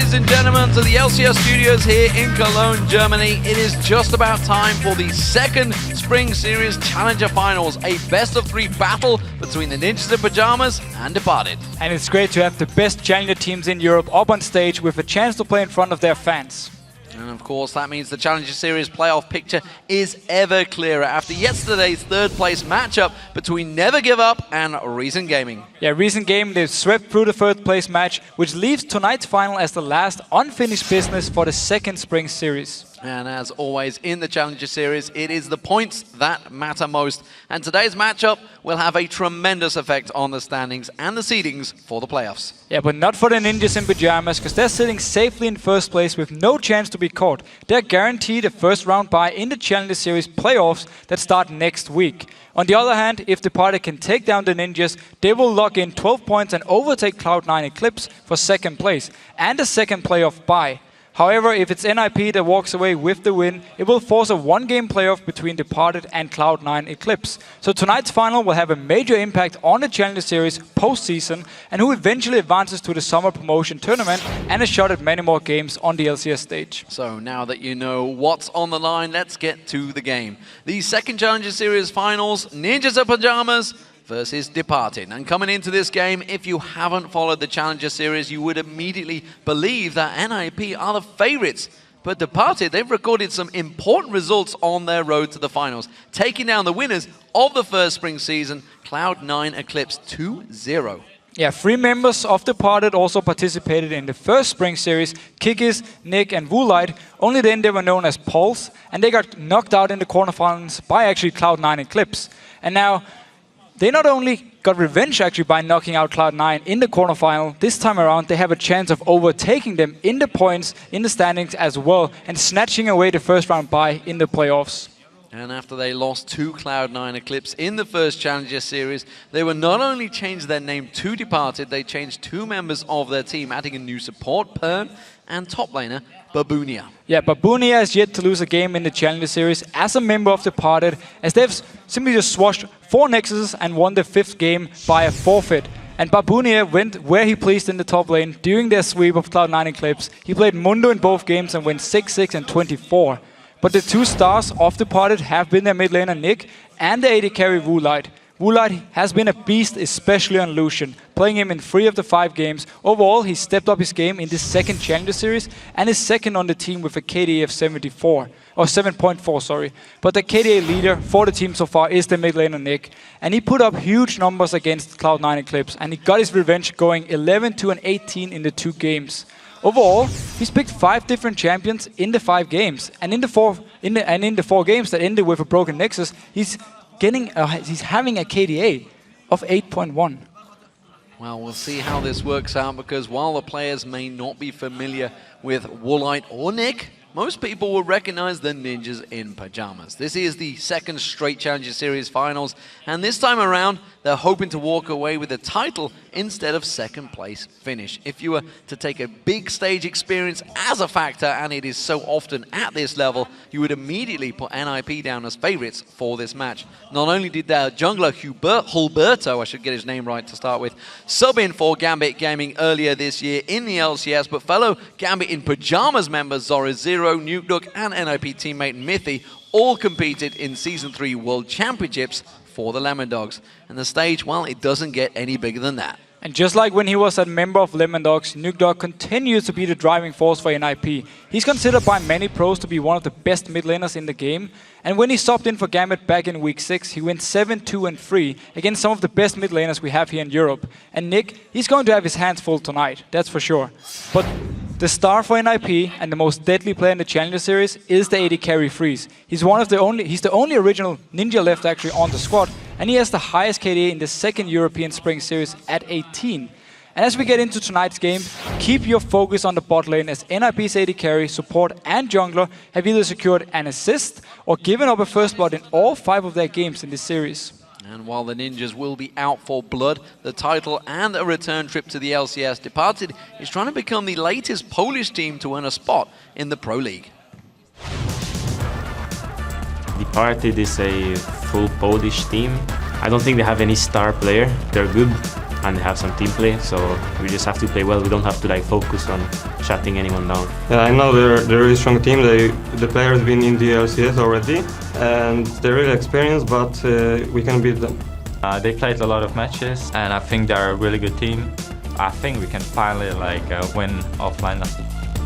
ladies and gentlemen, to the LCS studios here in Cologne, Germany. It is just about time for the second Spring Series Challenger Finals, a best-of-3 battle between the Ninjas in Pajamas and Departed. And it's great to have the best Challenger teams in Europe up on stage with a chance to play in front of their fans. And of course, that means the Challenger Series playoff picture is ever clearer after yesterday's third-place matchup between Never Give Up and Reason Gaming. Yeah, Reason Gaming, they've swept through the third-place match, which leaves tonight's final as the last unfinished business for the second Spring Series. And as always in the Challenger Series, it is the points that matter most. And today's matchup will have a tremendous effect on the standings and the seedings for the playoffs. Yeah, but not for the Ninjas in Pajamas, because they're sitting safely in first place with no chance to be caught. They're guaranteed a first-round bye in the Challenger Series playoffs that start next week. On the other hand, if Departed can take down the Ninjas, they will lock in 12 points and overtake Cloud9 Eclipse for second place and a second playoff bye. However, if it's NIP that walks away with the win, it will force a one-game playoff between Departed and Cloud9 Eclipse. So tonight's final will have a major impact on the Challenger Series post-season and who eventually advances to the Summer Promotion Tournament and a shot at many more games on the LCS stage. So now that you know what's on the line, let's get to the game. The second Challenger Series Finals, Ninjas in Pajamas versus Departed. And coming into this game, if you haven't followed the Challenger Series, you would immediately believe that NIP are the favorites. But Departed, they've recorded some important results on their road to the finals, taking down the winners of the first spring season, Cloud9 Eclipse 2-0. Yeah, 3 members of Departed also participated in the first Spring Series, Kikis, Nick and Woolite. Only then they were known as Pulse, and they got knocked out in the quarterfinals by actually Cloud9 Eclipse. And now, they not only got revenge actually by knocking out Cloud9 in the quarterfinal, this time around they have a chance of overtaking them in the points, in the standings as well, and snatching away the first round bye in the playoffs. And after they lost to Cloud9 Eclipse in the first Challenger Series, they were not only changed their name to Departed, they changed 2 members of their team, adding a new support, Perm, and top laner, Babunia. Yeah, Babunia has yet to lose a game in the Challenger Series as a member of Departed, as they've simply just swashed 4 Nexuses and won the 5th game by a forfeit. And Babunia went where he pleased in the top lane during their sweep of Cloud9 Eclipse. He played Mundo in both games and went 6-6 and 24. But the 2 stars of Departed have been their mid laner Nick and the AD carry Woolite. Woolite has been a beast, especially on Lucian, playing him in 3 of the 5 games. Overall, he stepped up his game in this second Challenger Series and is second on the team with a KDA of 7.4, sorry. But the KDA leader for the team so far is the mid laner Nick, and he put up huge numbers against Cloud9 Eclipse, and he got his revenge going 11-2 and 18 in the 2 games. Overall, he's picked 5 different champions in the 5 games, and in the 4 games that ended with a broken Nexus, he's having a KDA of 8.1. Well, we'll see how this works out, because while the players may not be familiar with Woolite or Nick, most people will recognize the Ninjas in Pajamas. This is the second straight Challenger Series Finals, and this time around, they're hoping to walk away with the title instead of second place finish. If you were to take a big stage experience as a factor, and it is so often at this level, you would immediately put NIP down as favorites for this match. Not only did their jungler Hulberto, I should get his name right to start with, sub in for Gambit Gaming earlier this year in the LCS, but fellow Gambit in Pajamas members Zorozero, Nukeduck and NIP teammate Mithy all competed in Season 3 World Championships for the Lemon Dogs. And the stage, well, it doesn't get any bigger than that. And just like when he was a member of Lemon Dogs, Nukeduck continues to be the driving force for NIP. He's considered by many pros to be one of the best mid laners in the game. And when he stopped in for Gambit back in Week 6, he went 7-2 and 3 against some of the best mid laners we have here in Europe. And Nick, he's going to have his hands full tonight, that's for sure. But the star for NIP and the most deadly player in the Challenger Series is the AD carry Freeze. He's the only original ninja left actually on the squad, and he has the highest KDA in the second European Spring Series at 18. And as we get into tonight's game, keep your focus on the bot lane, as NIP's AD carry, support and jungler have either secured an assist or given up a first blood in all 5 of their games in this series. And while the Ninjas will be out for blood, the title and a return trip to the LCS, Departed is trying to become the latest Polish team to earn a spot in the Pro League. Departed is a full Polish team. I don't think they have any star player. They're good and they have some team play, so we just have to play well. We don't have to like focus on shutting anyone down. Yeah, I know they're a really strong team. The players been in the LCS already, and they're really experienced, but we can beat them. They played a lot of matches, and I think they're a really good team. I think we can finally win offline.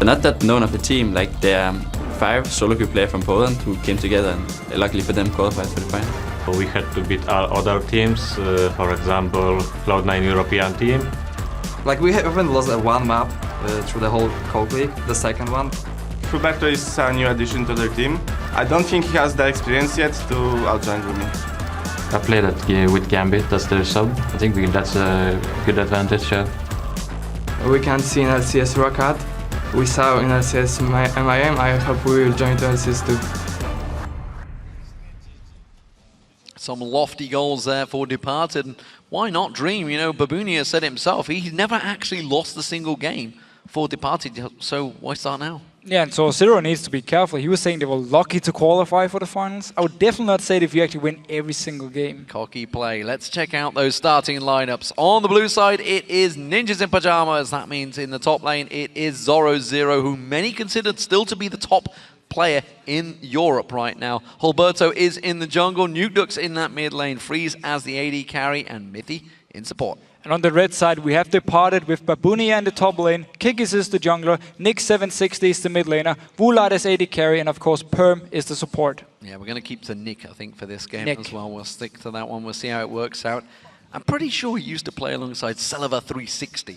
Not that known of the team, like there are 5 solo queue players from Poland who came together, and luckily for them qualified for the final. We had to beat other teams, for example, Cloud9 European team. Like we haven't lost one map through the whole Cold League, the second one. Hulberto is a new addition to their team. I don't think he has the experience yet to outjoin me. I played with Gambit as their sub. I think that's a good advantage. We can't see in LCS Rocket. We saw in LCS MIM. I hope we will join the LCS too. Some lofty goals there for Departed. And why not dream? You know, Babunia said himself, he's never actually lost a single game for Departed, so why start now? Yeah, and so Zorozero needs to be careful. He was saying they were lucky to qualify for the finals. I would definitely not say it if you actually win every single game. Cocky play. Let's check out those starting lineups. On the blue side, it is Ninjas in Pajamas. That means in the top lane, it is Zorozero, who many considered still to be the top player in Europe right now. Hulberto is in the jungle. Nukeduck's in that mid lane. Freeze as the AD carry, and Mithy in support. And on the red side, we have Departed with Babunia in the top lane, Kikis is the jungler, Nick760 is the mid laner, Woolite is AD carry, and of course Perm is the support. Yeah, we're going to keep to Nick, I think, for this game Nick. as well. We'll stick to that one. We'll see how it works out. I'm pretty sure he used to play alongside Celiva360.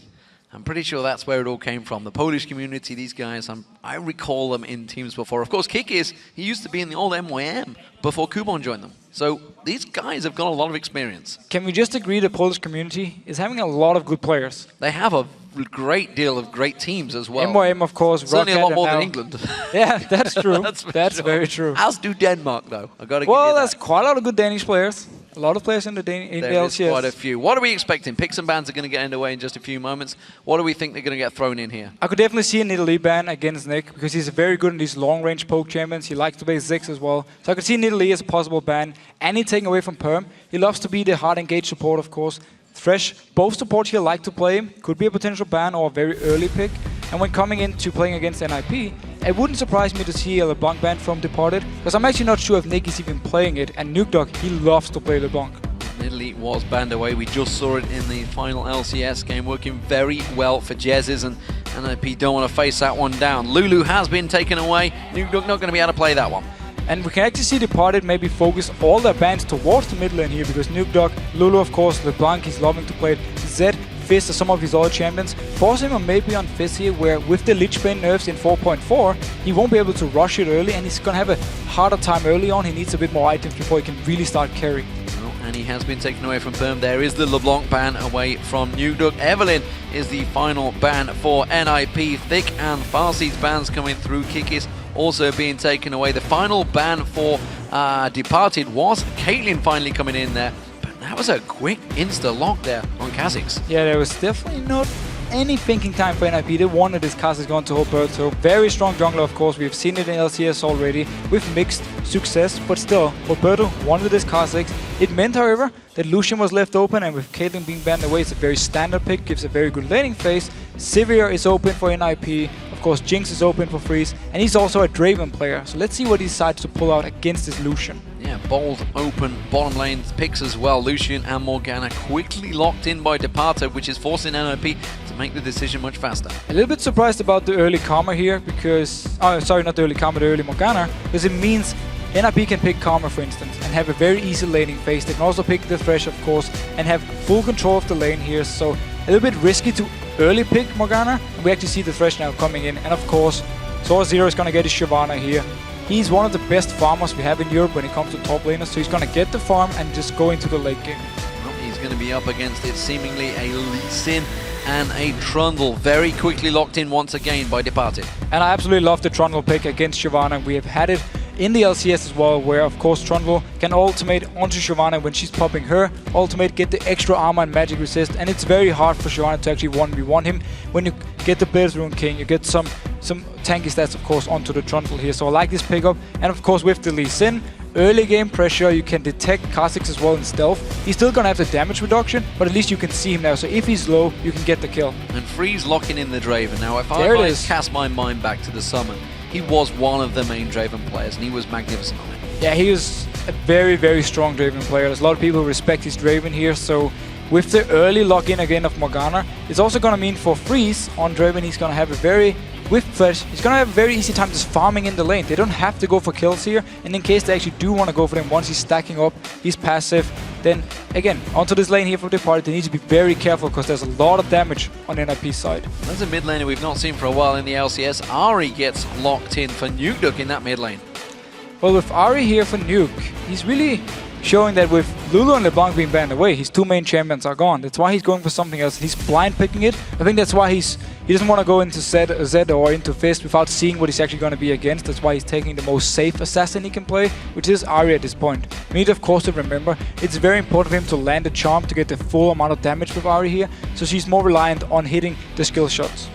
I'm pretty sure that's where it all came from. The Polish community, these guys, I recall them in teams before. Of course, Kikis, he used to be in the old MYM before Kubon joined them. So these guys have got a lot of experience. Can we just agree the Polish community is having a lot of good players? They have a great deal of great teams as well. MYM, of course. Certainly a lot more than now. England. Yeah, that's true. that's sure. Very true. As do Denmark, though. I got to. Well, there's quite a lot of good Danish players. A lot of players in the LCS. There is quite a few. What are we expecting? Picks and bans are going to get underway in just a few moments. What do we think they're going to get thrown in here? I could definitely see an Italy ban against Nick because he's very good in these long-range poke champions. He likes to play Ziggs as well. So I could see Italy as a possible ban. Any taking away from Perm. He loves to be the hard engaged support, of course. Thresh, both supports here like to play him. Could be a potential ban or a very early pick. And when coming into playing against NIP, it wouldn't surprise me to see a LeBlanc ban from Departed, because I'm actually not sure if Nick is even playing it. And Nukeduck, he loves to play LeBlanc. Italy was banned away. We just saw it in the final LCS game, working very well for Jezzes, and NIP don't want to face that one down. Lulu has been taken away. Nukeduck not going to be able to play that one. And we can actually see Departed maybe focus all their bans towards the mid lane here, because Nukeduck, Lulu of course, LeBlanc, he's loving to play it. Zed, Fizz are some of his other champions. Force him maybe on Fizz here, where with the Lich Bane nerfs in 4.4, he won't be able to rush it early, and he's going to have a harder time early on. He needs a bit more items before he can really start carrying. And he has been taken away from Perm. There is the LeBlanc ban away from Nukeduck. Evelyn is the final ban for NIP. Thick and Farseed's bans coming through. Kikis also being taken away. The final ban for Departed was Caitlyn finally coming in there. But that was a quick insta-lock there on Kha'Zix. Yeah, there was definitely not any thinking time for NIP. They wanted this Kha'Zix going to Hulberto. Very strong jungler, of course. We've seen it in LCS already with mixed success, but still, Hulberto wanted this Kha'Zix. It meant, however, that Lucian was left open, and with Caitlyn being banned away, it's a very standard pick, gives a very good laning phase. Sivir is open for NIP. Of course, Jinx is open for Freeze, and he's also a Draven player. So let's see what he decides to pull out against this Lucian. Yeah, bold, open, bottom lane picks as well. Lucian and Morgana quickly locked in by Departed, which is forcing NIP to make the decision much faster. A little bit surprised about the early Karma here, because... Oh, sorry, not the early Karma, the early Morgana, because it means NIP can pick Karma, for instance, and have a very easy laning phase. They can also pick the Thresh, of course, and have full control of the lane here. So a little bit risky to early pick Morgana. And we actually see the Thresh now coming in. And of course, Zorozero is going to get his Shyvana here. He's one of the best farmers we have in Europe when it comes to top laners. So he's going to get the farm and just go into the late game. Well, he's going to be up against it, seemingly a Lee Sin and a Trundle. Very quickly locked in once again by Departed. And I absolutely love the Trundle pick against Shyvana. We have had it in the LCS as well, where of course Trundle can ultimate onto Shyvana when she's popping her ultimate, get the extra armor and magic resist, and it's very hard for Shyvana to actually 1v1 him. When you get the Blade Rune King, you get some tanky stats of course onto the Trundle here, so I like this pickup. And of course with the Lee Sin, early game pressure. You can detect Kha'Zix as well in stealth. He's still gonna have the damage reduction, but at least you can see him now. So if he's low, you can get the kill. And Freeze locking in the Draven. Now, if There it I is. cast my mind back to the summon, he was one of the main Draven players, and he was magnificent on it. Yeah, he is a very, very strong Draven player. There's a lot of people who respect his Draven here, so with the early lock-in again of Morgana, it's also going to mean for Freeze on Draven, he's going to have a very, with Thresh, he's going to have a very easy time just farming in the lane. They don't have to go for kills here, and in case they actually do want to go for them, once he's stacking up, he's passive, then again, onto this lane here for the party, they need to be very careful because there's a lot of damage on NIP's side. There's a mid laner we've not seen for a while in the LCS. Ahri gets locked in for Nukeduck in that mid lane. Well, with Ahri here for Nuke, he's really showing that with Lulu and LeBlanc being banned away, his two main champions are gone. That's why he's going for something else. He's blind picking it. I think that's why he doesn't want to go into Zed or into Fist without seeing what he's actually going to be against. That's why he's taking the most safe assassin he can play, which is Ahri at this point. We need, of course, to remember it's very important for him to land a charm to get the full amount of damage with Ahri here, so she's more reliant on hitting the skill shots.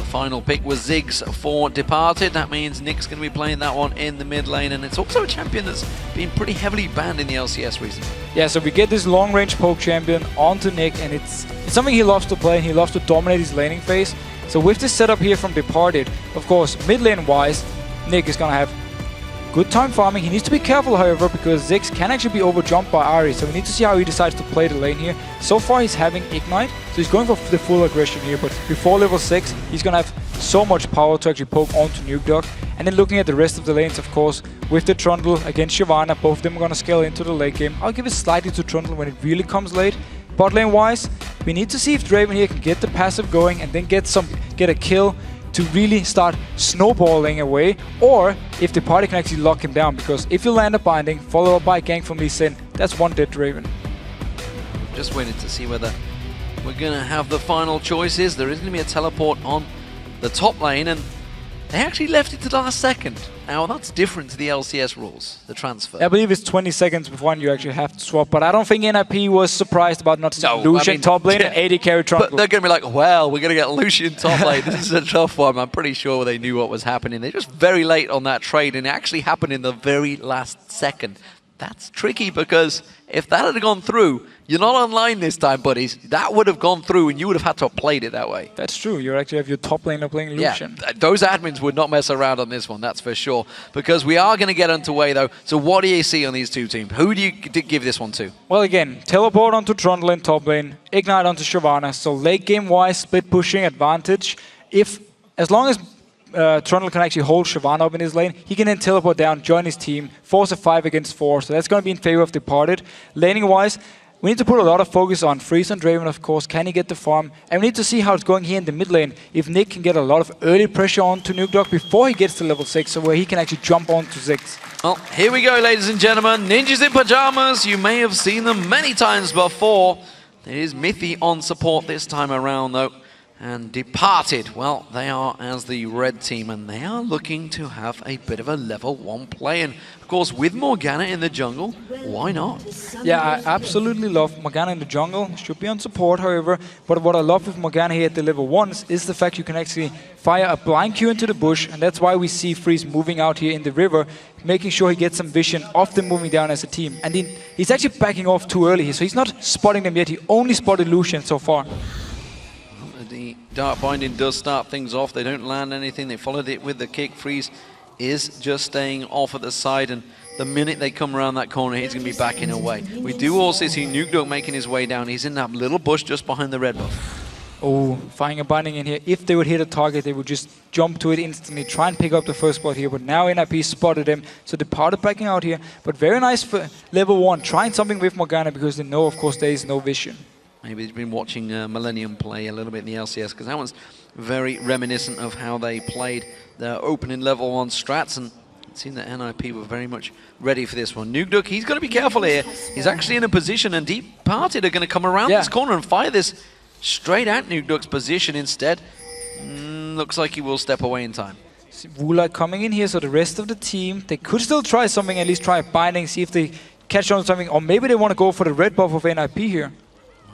Final pick was Ziggs for Departed. That means Nick's going to be playing that one in the mid lane, and it's also a champion that's been pretty heavily banned in the LCS recently. Yeah, so we get this long-range poke champion onto Nick, and it's something he loves to play, and he loves to dominate his laning phase. So with this setup here from Departed, of course, mid lane-wise, Nick is going to have good time farming. He needs to be careful, however, because Ziggs can actually be overjumped by Ahri, so we need to see how he decides to play the lane here. So far, he's having Ignite, so he's going for the full aggression here, but before level 6, he's going to have so much power to actually poke onto Nukeduck. And then looking at the rest of the lanes, of course, with the Trundle against Shyvana, both of them are going to scale into the late game. I'll give it slightly to Trundle when it really comes late. Bot lane-wise, we need to see if Draven here can get the passive going and then get a kill to really start snowballing away, or if the party can actually lock him down, because if you land a binding, followed up by a gank from Lee Sin, that's one dead Draven. Just waiting to see whether we're going to have the final choices. There is going to be a teleport on the top lane, and they actually left it to the last second. Now, that's different to the LCS rules, the transfer. I believe it's 20 seconds before you actually have to swap, but I don't think NIP was surprised about not seeing Lucian top lane and 80 carry Trundle. But they're going to be like, well, we're going to get Lucian top lane. This is a tough one. I'm pretty sure they knew what was happening. They're just very late on that trade, and it actually happened in the very last second. That's tricky, because if that had gone through, you're not online this time, buddies. That would have gone through, and you would have had to have played it that way. That's true. You actually have your top laner playing Lucian. Yeah, those admins would not mess around on this one, that's for sure. Because we are going to get underway, though. So what do you see on these two teams? Who do you give this one to? Well, again, teleport onto Trundle in top lane, Ignite onto Shyvana. So late game-wise, split pushing advantage. As long as Trundle can actually hold Shyvana up in his lane, he can then teleport down, join his team, force a 5 against 4. So that's going to be in favor of Departed. Laning-wise, we need to put a lot of focus on Freeze and Draven, of course. Can he get the farm? And we need to see how it's going here in the mid lane. If Nick can get a lot of early pressure onto Nukeduck before he gets to level 6, so where he can actually jump onto Ziggs. Well, here we go, ladies and gentlemen. Ninjas in pajamas. You may have seen them many times before. There is Mithy on support this time around, though. And Departed, well, they are as the red team, and they are looking to have a bit of a level 1 play. And of course, with Morgana in the jungle, why not? Yeah, I absolutely love Morgana in the jungle. Should be on support, however. But what I love with Morgana here at the level 1s is the fact you can actually fire a blind Q into the bush, and that's why we see Freeze moving out here in the river, making sure he gets some vision of them moving down as a team. And he's actually backing off too early here, so he's not spotting them yet. He only spotted Lucian so far. The Dark Binding does start things off. They don't land anything. They followed it with the kick. Freeze is just staying off at the side, and the minute they come around that corner, he's going to be backing away. We do also see Nukeduck making his way down. He's in that little bush just behind the red buff. Oh, firing a binding in here. If they would hit a target, they would just jump to it instantly, try and pick up the first spot here. But now NIP spotted him, so Departed backing out here. But very nice for level 1, trying something with Morgana, because they know, of course, there is no vision. Maybe he's been watching Millennium play a little bit in the LCS, because that one's very reminiscent of how they played their opening level 1 strats, and it seemed that NIP were very much ready for this one. Nukeduck, he's got to be careful here. He's actually in a position, and Departed are going to come around this corner and fire this straight at Nukeduck's position instead. Looks like he will step away in time. Woolite coming in here, so the rest of the team, they could still try something, at least try a binding, see if they catch on something, or maybe they want to go for the red buff of NIP here.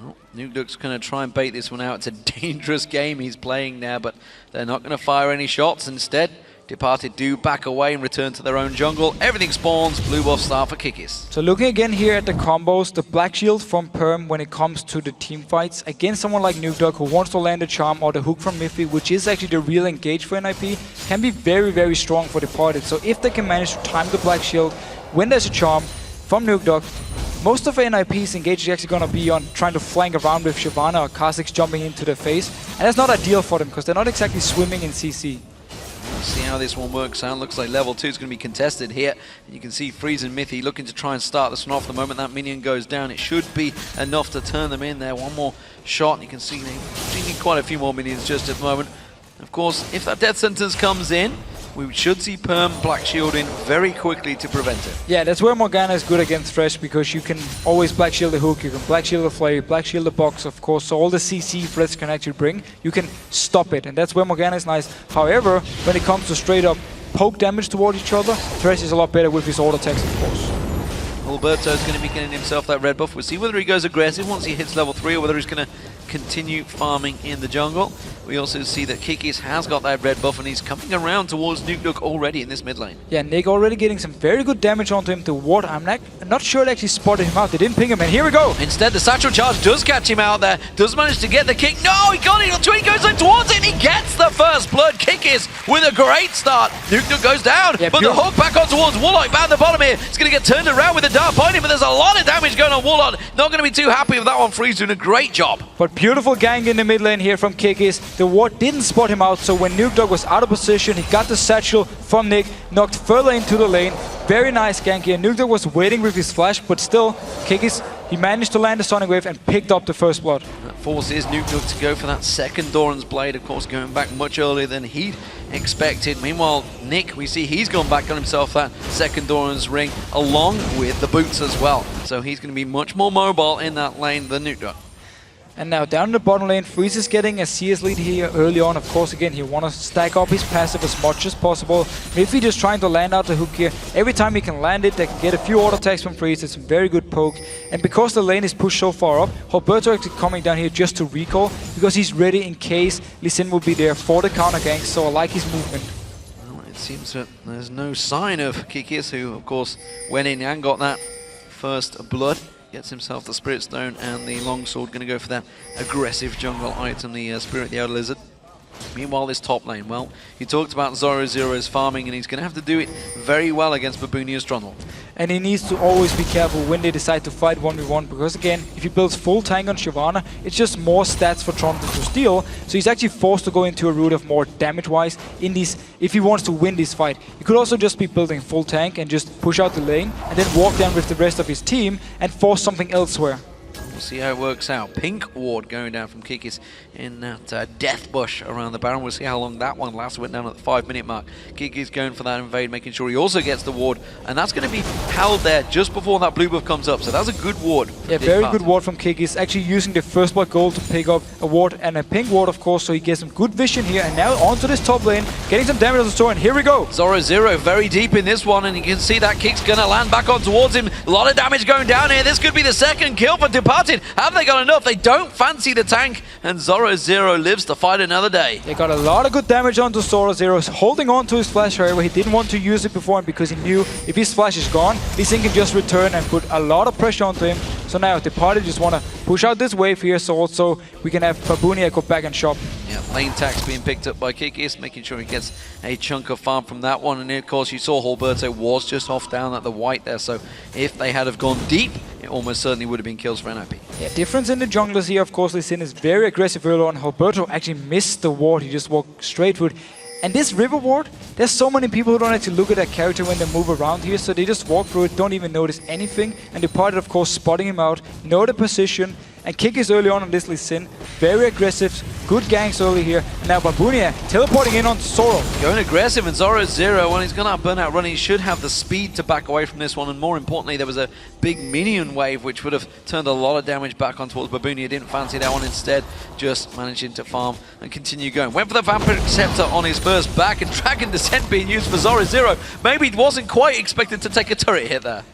Well, Nukeduck's going to try and bait this one out. It's a dangerous game he's playing now, but they're not going to fire any shots. Instead, Departed do back away and return to their own jungle. Everything spawns, blue buff start for Kikis. So looking again here at the combos, the Black Shield from Perm when it comes to the team fights against someone like Nukeduck who wants to land a charm, or the hook from Mithy, which is actually the real engage for NIP, can be very, very strong for Departed. So if they can manage to time the Black Shield when there's a charm from Nukeduck, most of NIP's engage is actually going to be on trying to flank around with Shyvana or Kha'Zix jumping into their face. And that's not ideal for them because they're not exactly swimming in CC. We'll see how this one works out. Looks like level 2 is going to be contested here. You can see Freeze and Mithy looking to try and start this one off. The moment that minion goes down, it should be enough to turn them in there. One more shot. You can see they need quite a few more minions just at the moment. Of course, if that death sentence comes in, we should see Perm Black Shield in very quickly to prevent it. Yeah, that's where Morgana is good against Thresh, because you can always Black Shield the hook, you can Black Shield the flare, Black Shield the box, of course, so all the CC Thresh can actually bring, you can stop it, and that's where Morgana is nice. However, when it comes to straight up poke damage toward each other, Thresh is a lot better with his auto attacks, of course. Hulberto is going to be getting himself that red buff. We'll see whether he goes aggressive once he hits level 3 or whether he's going to continue farming in the jungle. We also see that Kikis has got that red buff and he's coming around towards Nukeduck already in this mid lane. Yeah, Nick already getting some very good damage onto him. The ward, I'm not sure they actually spotted him out. They didn't ping him, and here we go. Instead, the satchel charge does catch him out there. Does manage to get the kick. No, he got it. He goes in towards it and he gets the first blood. Kikis with a great start. Nukeduck goes down, yeah, but the hook back on towards Woolite. Down the bottom here. It's going to get turned around with a dart pointing, but there's a lot of damage going on Woolite. Not going to be too happy with that one. Freeze doing a great job. But beautiful gang in the mid lane here from Kikis. The ward didn't spot him out, so when Nukeduck was out of position, he got the satchel from Nick, knocked further into the lane. Very nice gank here. Nukeduck was waiting with his flash, but still, Kikis, he managed to land the Sonic Wave and picked up the first blood. That forces Nukeduck to go for that second Doran's Blade, of course, going back much earlier than he'd expected. Meanwhile, Nick, we see he's gone back on himself that second Doran's Ring, along with the boots as well. So he's going to be much more mobile in that lane than Nukeduck. And now down in the bottom lane, Freeze is getting a CS lead here early on. Of course, again, he wants to stack up his passive as much as possible. Mithy just trying to land out the hook here. Every time he can land it, they can get a few auto attacks from Freeze. It's a very good poke. And because the lane is pushed so far up, Hulberto actually coming down here just to recall, because he's ready in case Lee Sin will be there for the counter gank. So I like his movement. Well, it seems that there's no sign of Kikis, who, of course, went in and got that first blood. Gets himself the Spirit Stone and the Longsword. Going to go for that aggressive jungle item, the Spirit the Outer Lizard. Meanwhile, this top lane, well, you talked about Zorozero's farming, and he's going to have to do it very well against Babunia's Trundle. And he needs to always be careful when they decide to fight 1v1, because again, if he builds full tank on Shyvana, it's just more stats for Trundle to steal, so he's actually forced to go into a route of more damage-wise in these, if he wants to win this fight. He could also just be building full tank and just push out the lane, and then walk down with the rest of his team and force something elsewhere. We'll see how it works out. Pink ward going down from Kikis in that death bush around the Baron. We'll see how long that one lasts. Went down at the 5-minute mark. Kikis going for that invade, making sure he also gets the ward, and that's going to be held there just before that blue buff comes up. So that's a good ward. Yeah, very good ward from Kikis. Actually using the first blood gold to pick up a ward and a pink ward, of course, so he gets some good vision here. And now onto this top lane, getting some damage on the store, and here we go. Zorozero very deep in this one, and you can see that kick's going to land back on towards him. A lot of damage going down here. This could be the second kill for Departed. Have they got enough? They don't fancy the tank, and Zorozero lives to fight another day. They got a lot of good damage onto Zorozero, holding on to his flash. However, he didn't want to use it before because he knew if his flash is gone, Lee Sin can just return and put a lot of pressure onto him. So now Departed just want to push out this wave here, so also we can have Babunia go back and shop. Yeah, lane tax being picked up by Kikis, making sure he gets a chunk of farm from that one. And of course, you saw Hulberto was just off down at the white there, so if they had have gone deep, it almost certainly would have been kills for NIP. Yeah, difference in the junglers here, of course, Lee Sin is very aggressive early on. Hulberto actually missed the ward, he just walked straight through it. And this river ward, there's so many people who don't actually look at that character when they move around here, so they just walk through it, don't even notice anything. And Departed, of course, spotting him out, know the position, and Kikis early on this Lee Sin, very aggressive, good ganks early here. And now Babunia teleporting in on Zoro. Going aggressive, and Zorozero, when he's going to have burnout running, he should have the speed to back away from this one. And more importantly, there was a big minion wave which would have turned a lot of damage back on towards Babunia. Didn't fancy that one, instead just managing to farm and continue going. Went for the Vampiric Scepter on his first back, and Dragon Descent being used for Zorozero. Maybe he wasn't quite expected to take a turret hit there.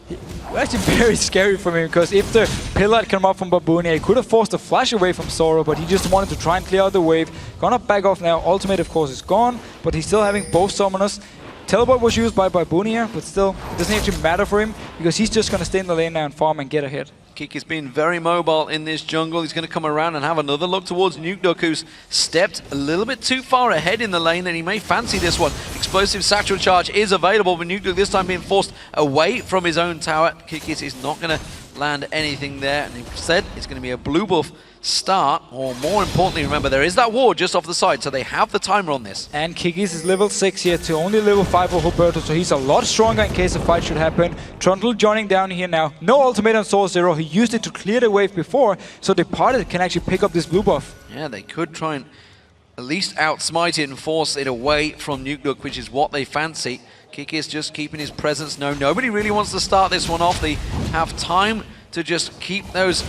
Actually very scary for me, because if the pillar had come up from Babunia, he could have forced a flash away from Zoro, but he just wanted to try and clear out the wave. Gonna back off now. Ultimate, of course, is gone, but he's still having both summoners. Teleport was used by Babunia, but still, it doesn't actually matter for him, because he's just gonna stay in the lane now and farm and get ahead. Kikis been very mobile in this jungle. He's going to come around and have another look towards Nukeduck, who's stepped a little bit too far ahead in the lane, and he may fancy this one. Explosive Satchel Charge is available, but Nukeduck this time being forced away from his own tower. Kikis is not going to land anything there, and instead it's going to be a blue buff start, or more importantly, remember, there is that ward just off the side, so they have the timer on this. And Kikis is level 6 here to only level 5 for Hulberto, so he's a lot stronger in case a fight should happen. Trundle joining down here now. No ultimate on Zorozero. He used it to clear the wave before, so Departed can actually pick up this blue buff. Yeah, they could try and at least outsmite it and force it away from Nukeduck, which is what they fancy. Kikis just keeping his presence. No, nobody really wants to start this one off. They have time to just keep those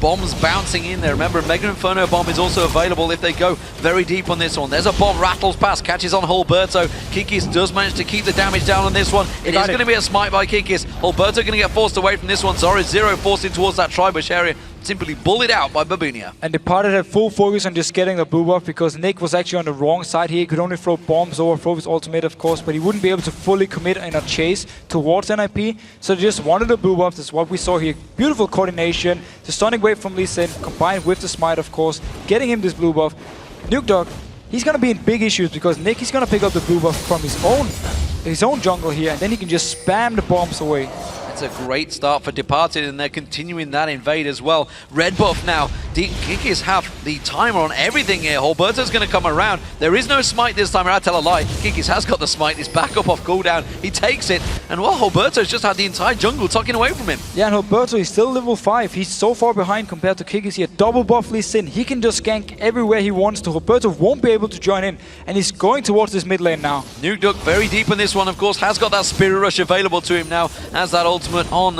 bombs bouncing in there. Remember, Mega Inferno bomb is also available if they go very deep on this one. There's a bomb, rattles past, catches on Hulberto. Kikis does manage to keep the damage down on this one. It is going to be a smite by Kikis. Hulberto going to get forced away from this one. Zorozero forced in towards that tri-bush area. Simply bullied out by Babunia. And Departed had full focus on just getting the blue buff, because Nick was actually on the wrong side here. He could only throw bombs or throw his ultimate, of course, but he wouldn't be able to fully commit in a chase towards NIP. So they just wanted the blue buff. That's what we saw here. Beautiful coordination. The Sonic Wave from Lee Sin combined with the Smite, of course, getting him this blue buff. Nukeduck, he's going to be in big issues, because Nick is going to pick up the blue buff from his own jungle here, and then he can just spam the bombs away. It's a great start for Departed, and they're continuing that invade as well. Red buff now. Kikis have the timer on everything here. Hulberto's going to come around. There is no smite this time. I tell a lie. Kikis has got the smite. He's back up off cooldown. He takes it. And well, Hulberto's just had the entire jungle tucking away from him. Yeah, and Hulberto is still level 5. He's so far behind compared to Kikis here. Double buff Lee Sin. He can just gank everywhere he wants to. Hulberto won't be able to join in. And he's going towards this mid lane now. Nukeduck very deep in this one, of course. Has got that Spirit Rush available to him now. Has that ultimate on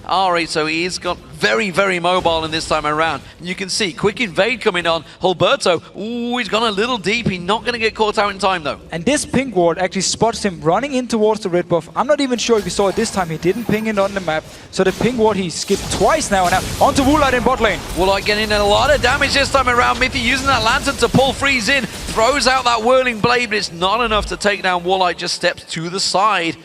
Ahri, so he's got very, very mobile in this time around. And you can see quick invade coming on. Hulberto, ooh, he's gone a little deep. He's not going to get caught out in time though. And this pink ward actually spots him running in towards the red buff. I'm not even sure if you saw it this time. He didn't ping it on the map. So the pink ward he skipped twice now, and now onto Woolite in bot lane. Woolite getting a lot of damage this time around. Mithy using that lantern to pull Freeze in. Throws out that whirling blade, but it's not enough to take down Woolite. Just steps to the side.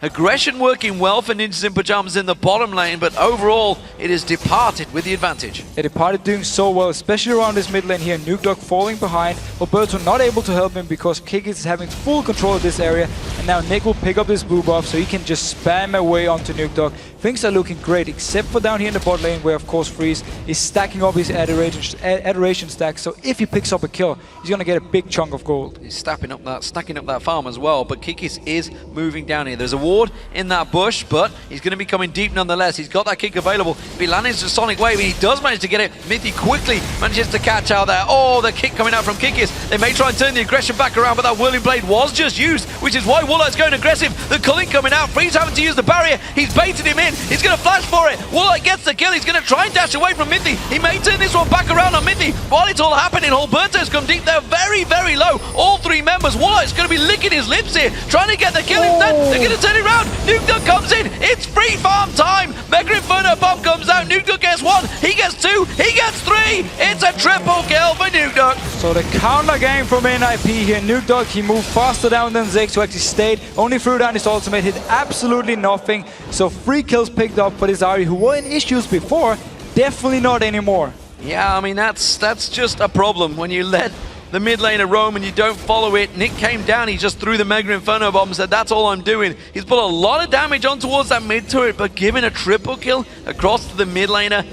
Aggression working well for Ninjas in Pajamas in the bottom lane, but overall it is Departed with the advantage. Yeah, Departed doing so well, especially around this mid lane here. Nukeduck falling behind. Hulberto not able to help him because Kikis is having full control of this area. And now Nick will pick up this blue buff so he can just spam away onto Nukeduck. Things are looking great, except for down here in the bot lane where, of course, Freeze is stacking up his adoration stack. So if he picks up a kill, he's going to get a big chunk of gold. He's stacking up that farm as well, but Kikis is moving down here. There's a ward in that bush, but he's going to be coming deep nonetheless. He's got that kick available. He lands the Sonic Wave, and he does manage to get it. Mithy quickly manages to catch out there. Oh, the kick coming out from Kikis. They may try and turn the aggression back around, but that Whirling Blade was just used, which is why Woolite's going aggressive. The culling coming out. Freeze having to use the barrier. He's baited him in. He's going to flash for it. Woolite gets the kill. He's going to try and dash away from Mithy. He may turn this one back around on Mithy. While it's all happening, Hulberto's come deep. They're very, very low. All three members. Woolite's going to be licking his lips here, trying to get the kill. Instead, they're going to turn it around. Nukeduck comes in. It's free farm time. Mega Inferno bomb comes out. Nukeduck gets one. He gets two. He gets three. It's a triple kill for Nukeduck. So the counter game from NIP here. Nukeduck, he moved faster down than Ziggs, who actually stayed. Only threw down his ultimate. Hit absolutely nothing. So 3 kills picked up for this Ahri, who were in issues before. Definitely not anymore. Yeah, I mean, that's just a problem when you let the mid laner roam and you don't follow it. Nick came down, he just threw the Mega Inferno bomb and said, that's all I'm doing. He's put a lot of damage on towards that mid turret, but giving a triple kill across to the mid laner,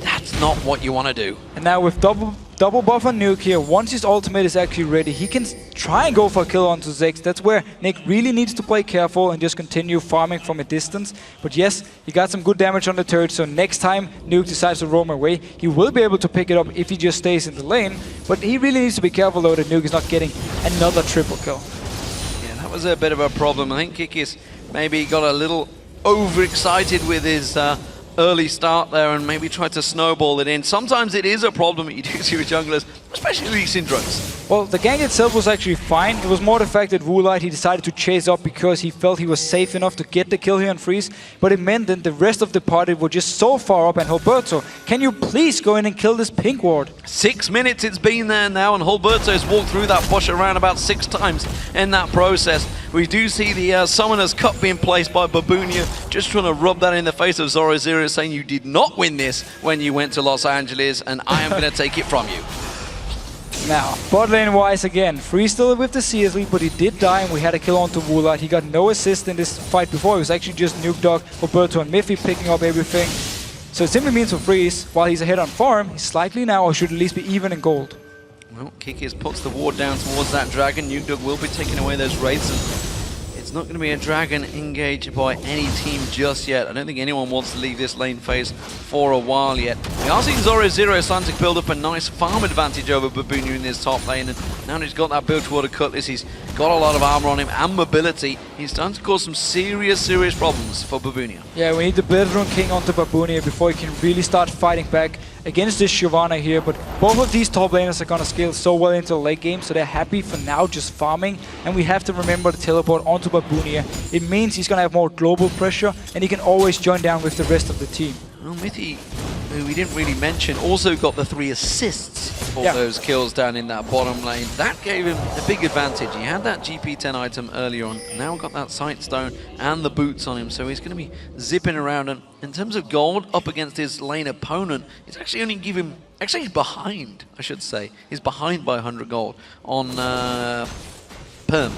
that's not what you want to do. And now with double buff on Nuke here, once his ultimate is actually ready, he can try and go for a kill onto Ziggs. That's where Nick really needs to play careful and just continue farming from a distance. But yes, he got some good damage on the turret, so next time Nuke decides to roam away, he will be able to pick it up if he just stays in the lane. But he really needs to be careful though that Nuke is not getting another triple kill. Yeah, that was a bit of a problem. I think Kikis maybe got a little overexcited with his early start there and maybe tried to snowball it in. Sometimes it is a problem that you do see with junglers. especially these syndromes. Well, the gank itself was actually fine. It was more the fact that Woolite, he decided to chase up because he felt he was safe enough to get the kill here on Freeze. But it meant that the rest of the party were just so far up. And Hulberto, can you please go in and kill this pink ward? 6 minutes it's been there now, and Hulberto has walked through that bush around about 6 times in that process. We do see the Summoner's Cup being placed by Babunia, just trying to rub that in the face of Zorozero, saying you did not win this when you went to Los Angeles, and I am going to take it from you. Now, bot lane wise again, Freeze still with the CS lead, but he did die and we had a kill onto Woolite. He got no assist in this fight before. It was actually just Nukeduck, Hulberto and Mithy picking up everything. So it simply means for Freeze, while he's ahead on farm, he's slightly now, or should at least be even in gold. Well, Kikis puts the ward down towards that dragon. Nukeduck will be taking away those raids. And it's not going to be a dragon engaged by any team just yet. I don't think anyone wants to leave this lane phase for a while yet. We are seeing Zorozero starting to build up a nice farm advantage over Babunia in this top lane. And now he's got that build toward a cutlass, he's got a lot of armor on him and mobility. He's starting to cause some serious problems for Babunia. Yeah, we need the Bloodrune King onto Babunia before he can really start fighting back against this Shyvana here. But both of these top laners are going to scale so well into the late game, so they're happy for now just farming. And we have to remember to teleport onto Babunia. It means he's going to have more global pressure and he can always join down with the rest of the team. Well, Mithy, who we didn't really mention, also got the 3 assists for those kills down in that bottom lane. That gave him a big advantage. He had that GP10 item earlier on, now got that Sight Stone and the boots on him, so he's going to be zipping around. And in terms of gold up against his lane opponent, it's actually only give him, actually he's behind, I should say. He's behind by 100 gold on Perm.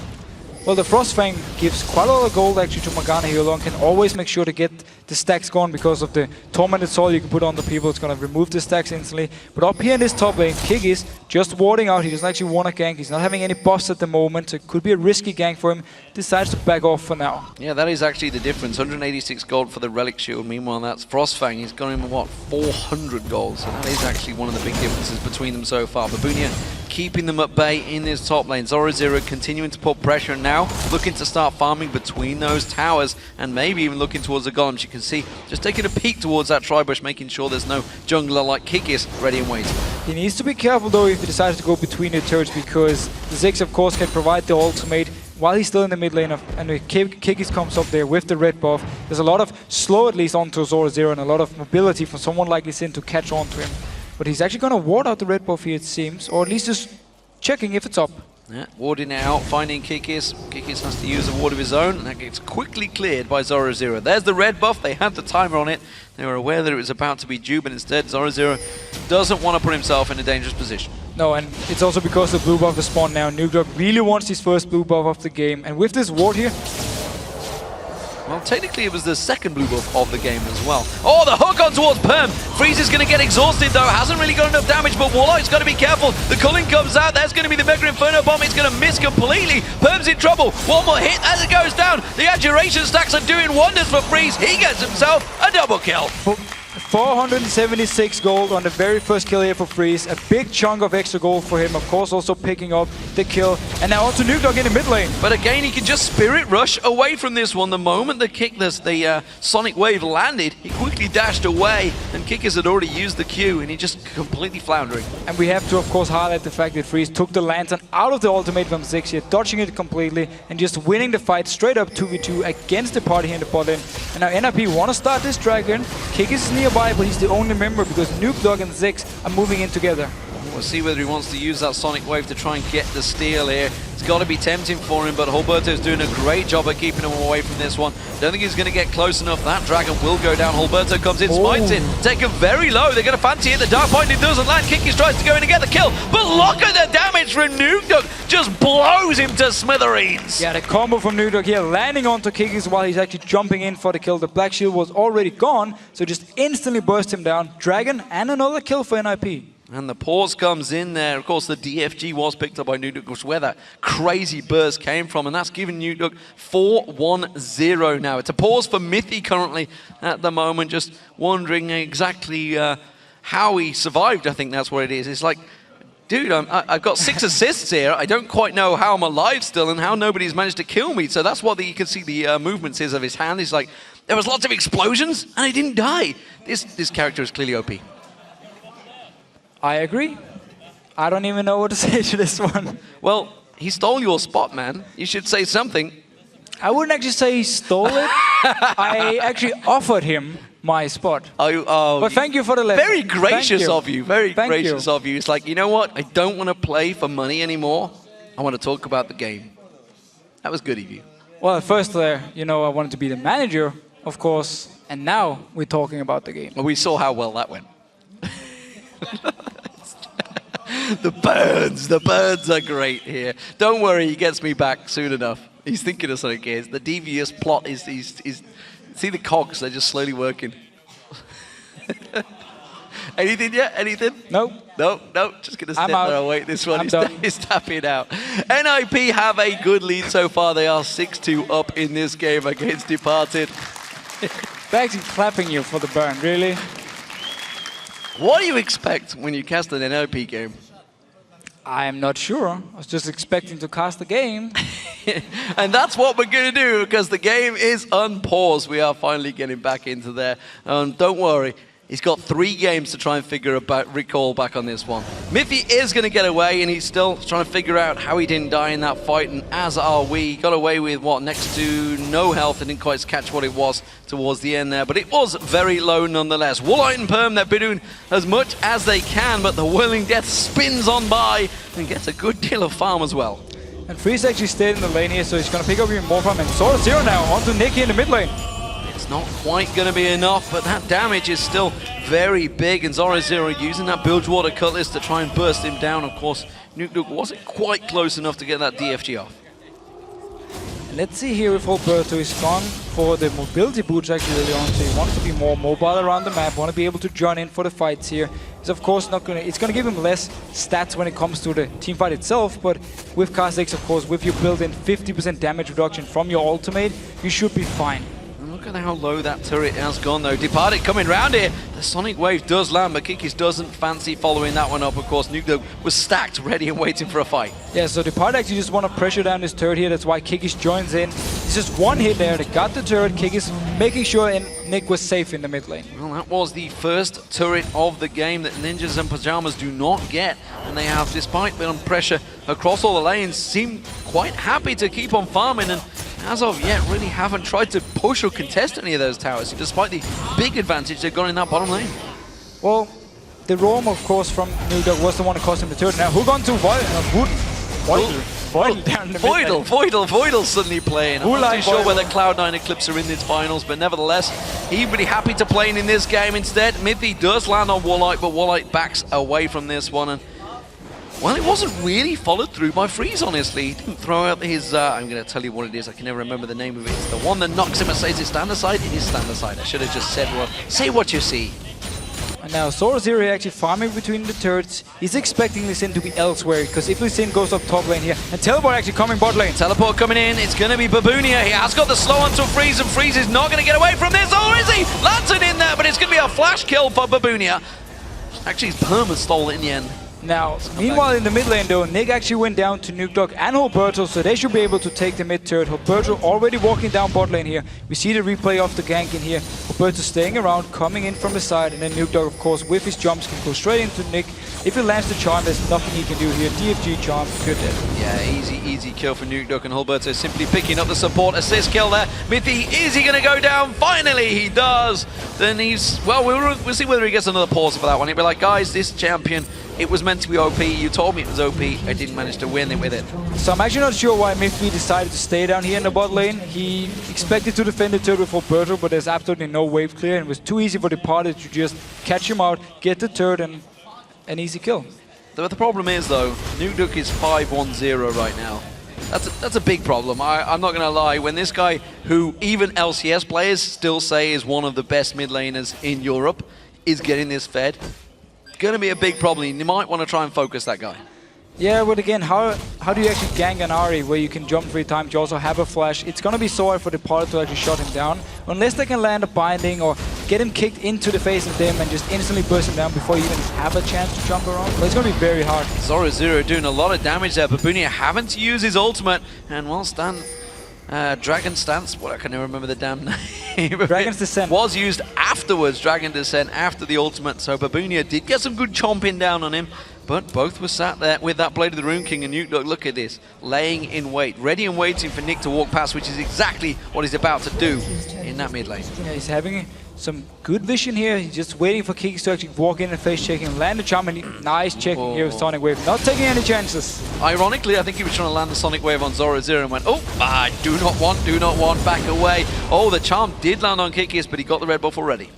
Well, the Frostfang gives quite a lot of gold actually to Morgana here alone. Can always make sure to get the stacks gone because of the Tormented Soul you can put on the people. It's going to remove the stacks instantly. But up here in this top lane, Kikis just warding out. He doesn't actually want a gank. He's not having any buffs at the moment. So it could be a risky gank for him. Decides to back off for now. Yeah, that is actually the difference. 186 gold for the Relic Shield. Meanwhile, that's Frostfang. He's got him, what, 400 gold. So that is actually one of the big differences between them so far. Babunia keeping them at bay in this top lane. Zorozero continuing to put pressure now, looking to start farming between those towers and maybe even looking towards the golems. You can see just taking a peek towards that tri-bush, making sure there's no jungler like Kikis ready and waiting. He needs to be careful though if he decides to go between the turrets, because the Ziggs of course can provide the ultimate while he's still in the mid lane and the Kikis comes up there with the red buff. There's a lot of slow at least onto Zorozero and a lot of mobility for someone like Lee to catch on to him. But he's actually going to ward out the red buff here, it seems, or at least just checking if it's up. Yeah, warding it out, finding Kikis. Kikis has to use a ward of his own, and that gets quickly cleared by Zorozero. There's the red buff. They had the timer on it. They were aware that it was about to be due, but instead Zorozero doesn't want to put himself in a dangerous position. No, and it's also because the blue buff is spawned now. Nukeduck really wants his first blue buff of the game, and with this ward here, well, technically it was the second blue buff of the game as well. Oh, the hook on towards Perm. Freeze is going to get exhausted though. Hasn't really got enough damage, but Woolite's got to be careful. The culling comes out. There's going to be the Mega Inferno Bomb. It's going to miss completely. Perm's in trouble. One more hit as it goes down. The Adjuration stacks are doing wonders for Freeze. He gets himself a double kill. 476 gold on the very first kill here for Freeze. A big chunk of extra gold for him, of course, also picking up the kill. And now onto Nukeduck in the mid lane. But again, he can just Spirit Rush away from this one. The moment the Sonic Wave landed, he quickly dashed away, and Kikis had already used the Q, and he just completely floundering. And we have to, of course, highlight the fact that Freeze took the Lantern out of the ultimate from Ziggs here, dodging it completely, and just winning the fight straight up 2v2 against the party here in the bot lane. And now NRP want to start this dragon. Kikis is nearby, but he's the only member because Nukeduck and Ziggs are moving in together. We'll see whether he wants to use that Sonic Wave to try and get the steal here. It's got to be tempting for him, but Hulberto's doing a great job at keeping him away from this one. Don't think he's going to get close enough. That dragon will go down. Hulberto comes in, smites it, taken very low. They're going to fancy it. The Dark Point, it doesn't land. Kikis tries to go in and get the kill, but look at the damage from Nukeduck. Just blows him to smithereens. Yeah, the combo from Nukeduck here, landing onto Kikis while he's actually jumping in for the kill. The Black Shield was already gone, so just instantly burst him down. Dragon and another kill for NIP. And the pause comes in there. Of course, the DFG was picked up by Nukeduck, which is where that crazy burst came from, and that's given Nukeduck 4-1-0 now. It's a pause for Mithy currently at the moment, just wondering exactly how he survived. I think that's what it is. It's like, dude, I've got 6 assists here. I don't quite know how I'm alive still and how nobody's managed to kill me. So that's what you can see the movements is of his hand. He's like, there was lots of explosions and I didn't die. This character is clearly OP. I agree. I don't even know what to say to this one. Well, he stole your spot, man. You should say something. I wouldn't actually say he stole it. I actually offered him my spot. Oh, but thank you for the lesson. Very gracious of you. Very Thank gracious you. of you. It's like, you know what? I don't want to play for money anymore. I want to talk about the game. That was good of you. Well, at first, you know, I wanted to be the manager, of course, and now we're talking about the game. Well, we saw how well that went. The birds are great here. Don't worry, he gets me back soon enough. He's thinking of something here. The devious plot is see the cogs, they're just slowly working. Anything yet? Anything? Nope. No, just gonna sit there and wait. This one is tapping out. NIP have a good lead so far. They are 6-2 up in this game against Departed. They're actually clapping you for the burn, really? What do you expect when you cast an NIP game? I am not sure. I was just expecting to cast the game. And that's what we're going to do, because the game is unpaused. We are finally getting back into there. Don't worry. He's got 3 games to try and recall back on this one. Mithy is going to get away, and he's still trying to figure out how he didn't die in that fight, and as are we. Got away with, what, next to no health. I didn't quite catch what it was towards the end there, but it was very low nonetheless. Woolite and Perm, they've been doing as much as they can, but the Whirling Death spins on by and gets a good deal of farm as well. And Thresh actually stayed in the lane here, so he's going to pick up even more farm. And Zorozero now onto Nicky in the mid lane. It's not quite going to be enough, but that damage is still very big, and Zorozero using that Bilgewater Cutlass to try and burst him down. Of course, Nukeduck wasn't quite close enough to get that DFG off. And let's see here if Hulberto is gone for the mobility boots actually early on, so he wanted to be more mobile around the map, want to be able to join in for the fights here. It's of course not going to, it's going to give him less stats when it comes to the team fight itself, but with Kha'Zix, of course, with your built-in 50% damage reduction from your ultimate, you should be fine. Look at how low that turret has gone, though. Departed coming round here. The Sonic Wave does land, but Kikis doesn't fancy following that one up. Of course, Nukeduck was stacked, ready and waiting for a fight. Yeah, so Departed actually just want to pressure down this turret here. That's why Kikis joins in. It's just one hit there. They got the turret. Kikis making sure Nick was safe in the mid lane. Well, that was the first turret of the game that Ninjas and Pajamas do not get. And they have, despite being on pressure across all the lanes, seem quite happy to keep on farming, and as of yet really haven't tried to push or contest any of those towers, despite the big advantage they've got in that bottom lane. Well, the roam, of course, from Nukeduck was the one that cost him the turret. Now, who gone to Voidle down in the mid lane. Voidle suddenly playing. I'm not too sure whether Cloud9 Eclipse are in these finals, but nevertheless, he's really happy to play in this game instead. Mithy does land on Woolite, but Woolite backs away from this one, and well, it wasn't really followed through by Freeze, honestly. He didn't throw out his, I'm going to tell you what it is, I can never remember the name of it. It's the one that knocks him and says it's stand aside. It is stand aside. I should have just said, well, say what you see. And now Zorozero actually farming between the turrets. He's expecting Lee Sin to be elsewhere, because if Lee Sin goes up top lane here, and Teleport actually coming bot lane. Teleport coming in, it's going to be Babunia. He has got the slow onto Freeze, and Freeze is not going to get away from this. Oh, is he? Lands it in there, but it's going to be a flash kill for Babunia. Actually, his Perma stole it in the end. Now, meanwhile in the mid lane though, Nick actually went down to Nukeduck and Hulberto, so they should be able to take the mid turret. Hulberto already walking down bot lane here. We see the replay of the gank in here. Hulberto staying around, coming in from the side, and then Nukeduck, of course, with his jumps can go straight into Nick. If he lands the charm, there's nothing he can do here. DFG charm, good dead. Yeah, easy kill for Nukeduck, and Hulberto simply picking up the support assist kill there. Mithy, is he going to go down? Finally, he does. Then he's, well, we'll see whether he gets another pause for that one. He'll be like, guys, this champion, it was meant to be OP. You told me it was OP. I didn't manage to win it with it. So I'm actually not sure why Mithy decided to stay down here in the bot lane. He expected to defend the turret with Hulberto, but there's absolutely no wave clear, and it was too easy for Departed to just catch him out, get the turret, and an easy kill. But the problem is, though, Nukeduck is 5-1-0 right now. That's a big problem. I'm not going to lie. When this guy, who even LCS players still say is one of the best mid laners in Europe, is getting this fed, going to be a big problem. You might want to try and focus that guy. Yeah, but again, how do you actually gank an Ahri where you can jump 3 times, you also have a flash? It's going to be so hard for the Departed to actually shut him down, unless they can land a binding or get him kicked into the face of them and just instantly burst him down before you even have a chance to jump around. But it's going to be very hard. Zorozero doing a lot of damage there. Babunia having to use his ultimate, and well, Stan Dragon Stance, I can never remember the damn name. Dragon's Descent. Was used afterwards, Dragon Descent, after the ultimate. So Babunia did get some good chomping down on him, but both were sat there with that Blade of the Rune King and Nukeduck. Look at this, laying in wait, ready and waiting for Nick to walk past, which is exactly what he's about to do in that mid lane. Yeah, he's having some good vision here. He's just waiting for Kikis to actually walk in and face check and land the charm. And nice checking here with Sonic Wave, not taking any chances. Ironically, I think he was trying to land the Sonic Wave on Zorozero and went, oh, I do not want, back away. Oh, the charm did land on Kikis, but he got the red buff already.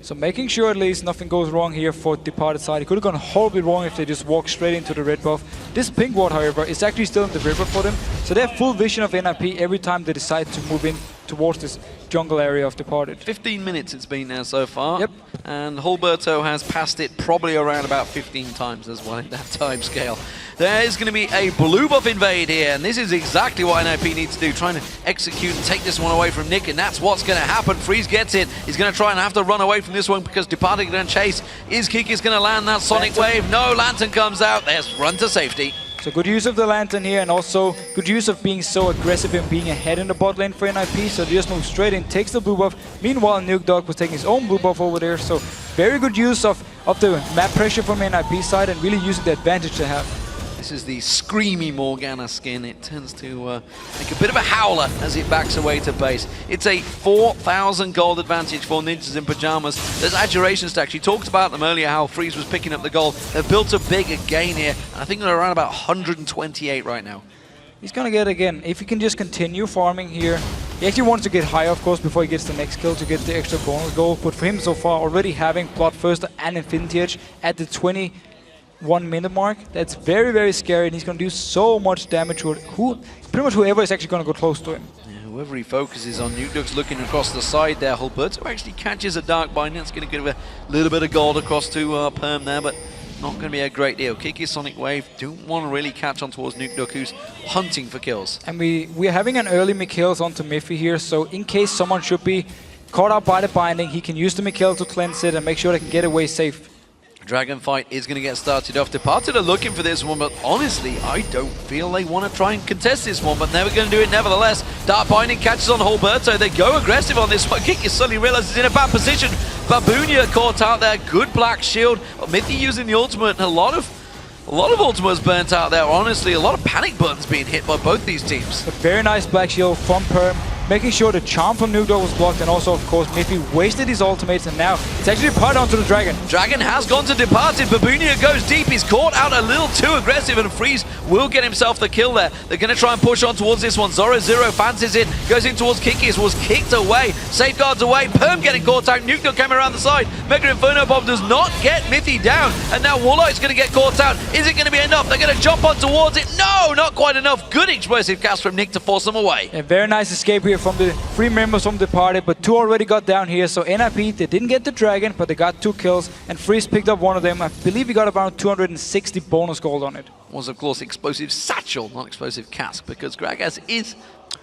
So making sure at least nothing goes wrong here for Departed side. It could have gone horribly wrong if they just walked straight into the red buff. This pink ward, however, is actually still in the river for them. So they have full vision of NIP every time they decide to move in towards this jungle area of Departed. 15 minutes it's been now so far. Yep. And Hulberto has passed it probably around about 15 times as well in that time scale. There is going to be a blue buff invade here, and this is exactly what NIP needs to do, trying to execute and take this one away from Nick, and that's what's going to happen. Freeze gets it. He's going to try and have to run away from this one because Departed going to chase. Is Kikis going to land that Sonic Wave? No, Lantern comes out. There's run to safety. So good use of the Lantern here, and also good use of being so aggressive and being ahead in the bot lane for NIP. So they just move straight in, takes the blue buff. Meanwhile, Nukeduck was taking his own blue buff over there. So very good use of the map pressure from NIP side and really using the advantage they have. This is the Screamy Morgana skin. It tends to make a bit of a howler as it backs away to base. It's a 4,000 gold advantage for Ninjas in Pajamas. There's Adjuration stack. She talked about them earlier, how Freeze was picking up the gold. They've built a bigger gain here, and I think they're around about 128 right now. He's gonna get again. If he can just continue farming here. He actually wants to get high, of course, before he gets the next kill to get the extra bonus goal. But for him so far, already having Bloodthirster and Infinity Edge at the 21-minute mark, that's very, very scary, and he's going to do so much damage to pretty much whoever is actually going to go close to him. Yeah, whoever he focuses on. Nukeduck's looking across the side there. Hulberto actually catches a Dark Binding. That's going to give a little bit of gold across to Perm there, but not going to be a great deal. Kikis Sonic Wave don't want to really catch on towards Nukeduck, who's hunting for kills. And we're having an early Mikhails onto Mithy here, so in case someone should be caught out by the binding, he can use the Mikhail to cleanse it and make sure they can get away safe. Dragon fight is going to get started off. Departed are looking for this one, but honestly, I don't feel they want to try and contest this one, but they're going to do it nevertheless. Dark Binding catches on Hulberto. They go aggressive on this one. Kikis suddenly realizes he's in a bad position. Babunia caught out there. Good black shield. Mithy using the ultimate. A lot of ultimates burnt out there. Honestly, a lot of panic buttons being hit by both these teams. A very nice black shield from Perm, making sure the charm from Nukeduck was blocked, and also, of course, Mithy wasted his ultimates, and now it's actually part onto the Dragon. Dragon has gone to Departed. Babunia goes deep. He's caught out a little too aggressive, and Freeze will get himself the kill there. They're going to try and push on towards this one. Zorozero fancies it, goes in towards Kikis, was kicked away. Safeguards away. Perm getting caught out. Nukeduck came around the side. Mega Inferno Bomb does not get Mithy down, and now Woolite's going to get caught out. Is it going to be enough? They're going to jump on towards it. No, not quite enough. Good explosive cast from Nick to force them away. A very nice escape here from the 3 members from Departed, but 2 already got down here. So NIP, they didn't get the Dragon, but they got 2 kills, and Freeze picked up one of them. I believe he got about 260 bonus gold on it. Was, of course, explosive satchel, not explosive cask, because Gragas is